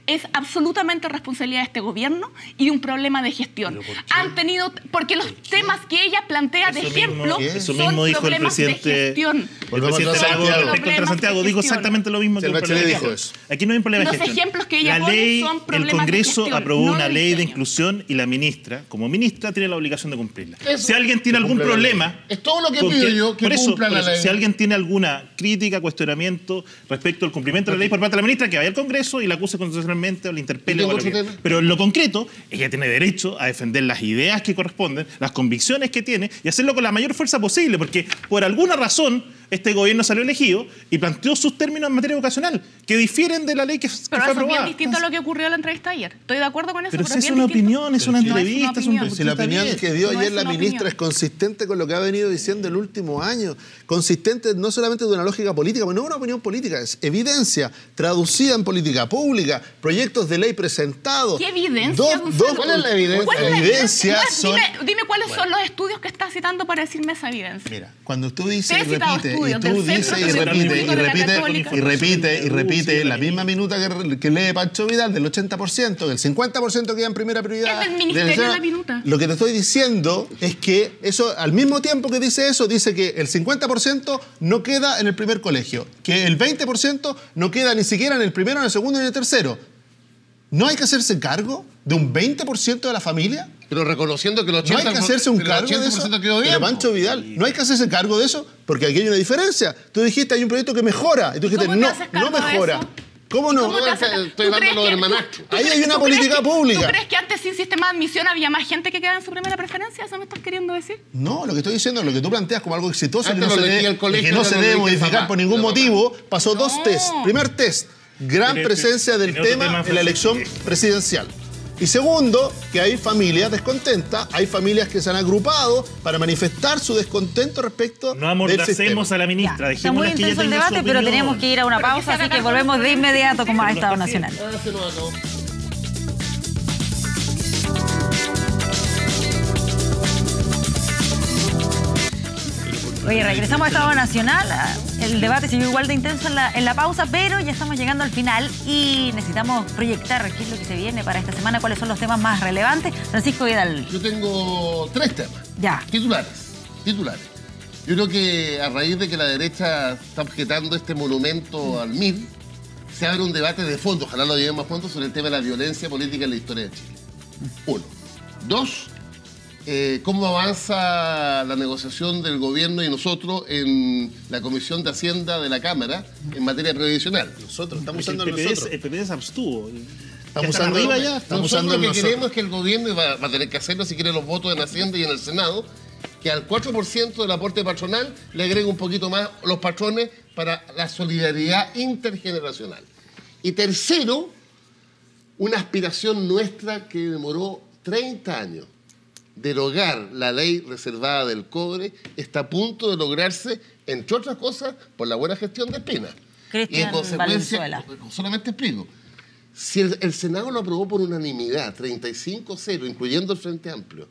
es absolutamente responsabilidad de este gobierno y de un problema de gestión. Han tenido, porque los temas que ella plantea de ejemplo son problemas de gestión. El presidente Lago respecto al Transantiago dijo exactamente lo mismo que el problema de gestión. Aquí no hay un problema de gestión. Los ejemplos que ella pone son problemas de gestión. El Congreso aprobó una ley de inclusión y la ministra, como ministra, tiene la obligación de cumplirla. Si alguien tiene algún problema... Es todo lo que pido yo, que cumpla la ley. Si alguien tiene alguna crítica, cuestionamiento respecto al cumplimiento de la ley por parte de la ministra, que vaya al Congreso y la acuse constitucionalmente o la interpele. Pero en lo concreto, ella tiene derecho a defender las ideas que corresponden, las convicciones que tiene y hacerlo con la mayor fuerza posible, porque por alguna razón este gobierno salió elegido y planteó sus términos en materia educacional. que difieren de la ley que Pero fue eso es bien aprobada. distinto a lo que ocurrió en la entrevista de ayer. Estoy de acuerdo con eso. Pero si es es bien una distinto. opinión, es una No es una entrevista, es un... opinión. Si la está opinión bien. que dio No ayer es la una ministra opinión. es consistente con lo que ha venido diciendo el último año, consistente no solamente de una lógica política, pero no una opinión política, es evidencia traducida en política pública, proyectos de ley presentados. ¿Qué evidencia, Gonzalo? ¿Cuál es la evidencia? ¿Cuál es La la evidencia son... Dime cuáles son los estudios que estás citando para decirme esa evidencia. Mira, cuando tú dices Te he y citado repites, y estudios tú del dices Centro y de repites, Estudios y de la repites, Católica. y repites, y repites la misma minuta que lee Pancho Vidal del 80%, del 50% queda en primera prioridad. Es del Ministerio la minuta. Lo que te estoy diciendo es que eso, al mismo tiempo que dice eso, dice que el 50% no queda en el primer colegio, que el 20% no queda ni siquiera en el primero, en el segundo y en el tercero. ¿No hay que hacerse cargo de un 20% de la familia? Pero reconociendo que el 80%, No hay que hacerse un cargo de eso. quedó bien. Pero Pancho Vidal, no hay que hacerse cargo de eso porque aquí hay una diferencia. Tú dijiste hay un proyecto que mejora y tú dijiste ¿Cómo te no, haces cargo no de mejora. eso? ¿Cómo no? ¿Cómo te haces cargo? Estoy ¿Tú hablando crees de los que- hermanastros. Ahí hay una ¿Tú crees política que- pública. ¿Tú crees que antes sin sistema de admisión había más gente que quedaba en su primera preferencia? ¿Eso me estás queriendo decir? No, lo que estoy diciendo es lo que tú planteas como algo exitoso y que Antes no lo se elegía debe, el colegio, y que no ahora se lo debe elige el modificar papá, por ningún la mamá. motivo. Pasó No. dos test. Primer test, gran Pero presencia del tiene otro tema tema, en la elección Francisco. presidencial. Y segundo, que hay familias descontentas, hay familias que se han agrupado para manifestar su descontento respecto No del amordacemos sistema. a la ministra. Está muy dejémosla que ella intenso el tenga su debate, pero opinión. tenemos que ir a una Pero que pausa, se haga así que cargo volvemos de de inmediato como a Pero Estado no está Nacional. Ah, se nos acabó. Oye, regresamos a Estado Nacional. El debate siguió igual de intenso en la pausa, pero ya estamos llegando al final y necesitamos proyectar qué es lo que se viene para esta semana, cuáles son los temas más relevantes. Francisco Vidal. Yo tengo 3 temas. Ya. Titulares. Yo creo que a raíz de que la derecha está objetando este monumento al MIR, se abre un debate de fondo, ojalá lo llevemos a fondo, sobre el tema de la violencia política en la historia de Chile. 1. 2. Cómo avanza la negociación del gobierno y nosotros en la Comisión de Hacienda de la Cámara en materia previsional. Nosotros, estamos Porque usando nosotros. el PPD se abstuvo. Estamos Ya están usando arriba ya. ya. Estamos Nosotros usando lo que nosotros. queremos es que el gobierno, y va a tener que hacerlo si quiere los votos en Hacienda y en el Senado, que al 4% del aporte patronal le agregue un poquito más los patrones para la solidaridad intergeneracional. Y tercero, una aspiración nuestra que demoró 30 años. Derogar la ley reservada del cobre está a punto de lograrse, entre otras cosas, por la buena gestión de Espina. Cristian Valenzuela. Solamente explico. Si el Senado lo aprobó por unanimidad, 35-0, incluyendo el Frente Amplio,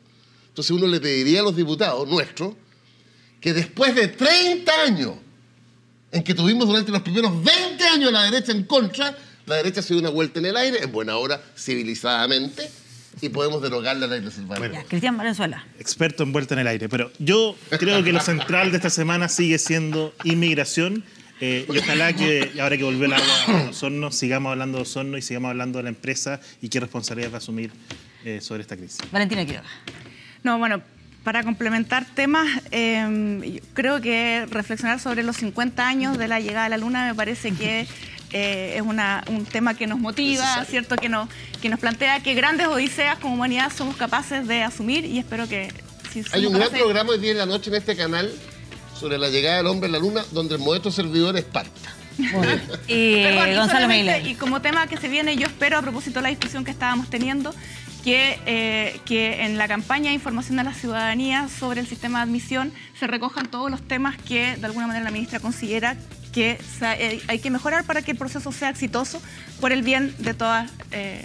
entonces uno le pediría a los diputados nuestros que después de 30 años en que tuvimos durante los primeros 20 años la derecha en contra, la derecha se dio una vuelta en el aire, en buena hora, civilizadamente, y podemos derogar la ley reservada. Ya, Cristian Valenzuela. Experto en vuelta en el aire. Pero yo creo que lo central de esta semana sigue siendo inmigración. Y ojalá que, ahora que volvió el agua a Osorno, sigamos hablando de Osorno y sigamos hablando de la empresa y qué responsabilidad va a asumir sobre esta crisis. Valentina Quiroga. No, bueno, para complementar temas, yo creo que reflexionar sobre los 50 años de la llegada a la Luna me parece que es un tema que nos motiva, ¿cierto? Que nos plantea que grandes odiseas como humanidad somos capaces de asumir y espero que... Si Hay un somos gran capaces- programa hoy día en la noche en este canal sobre la llegada del hombre a la Luna, donde el modesto servidor es parte. Y Perdón, y Gonzalo solamente- Miller. Y como tema que se viene, yo espero, a propósito de la discusión que estábamos teniendo, que en la campaña de información a la ciudadanía sobre el sistema de admisión se recojan todos los temas que de alguna manera la ministra considera que hay que mejorar para que el proceso sea exitoso por el bien de todas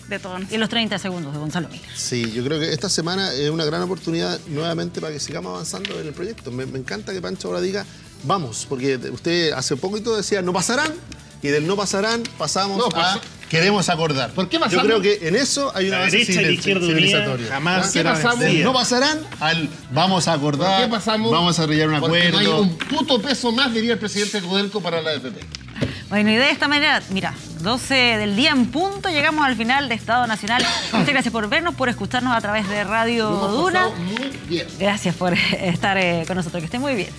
nosotros. Y los 30 segundos de Gonzalo Miller. Sí, yo creo que esta semana es una gran oportunidad nuevamente para que sigamos avanzando en el proyecto. Me encanta que Pancho ahora diga, vamos, porque usted hace poquito decía, no pasarán, y del no pasarán pasamos No, a queremos acordar. ¿Por qué Yo pasamos? creo que en eso hay una La base derecha y la izquierda unida civilizatoria. jamás ¿Por qué será pasamos? vencida. No pasarán al vamos a acordar, ¿Por qué pasamos? vamos a arreglar un Porque no hay acuerdo. un puto peso más, diría el presidente Codelco, para la AFP. Bueno, y de esta manera, mira, 12 del día en punto, llegamos al final de Estado Nacional. Muchas gracias por vernos, por escucharnos a través de Radio Lo hemos Duna. pasado muy bien. Gracias por estar con nosotros, que estén muy bien.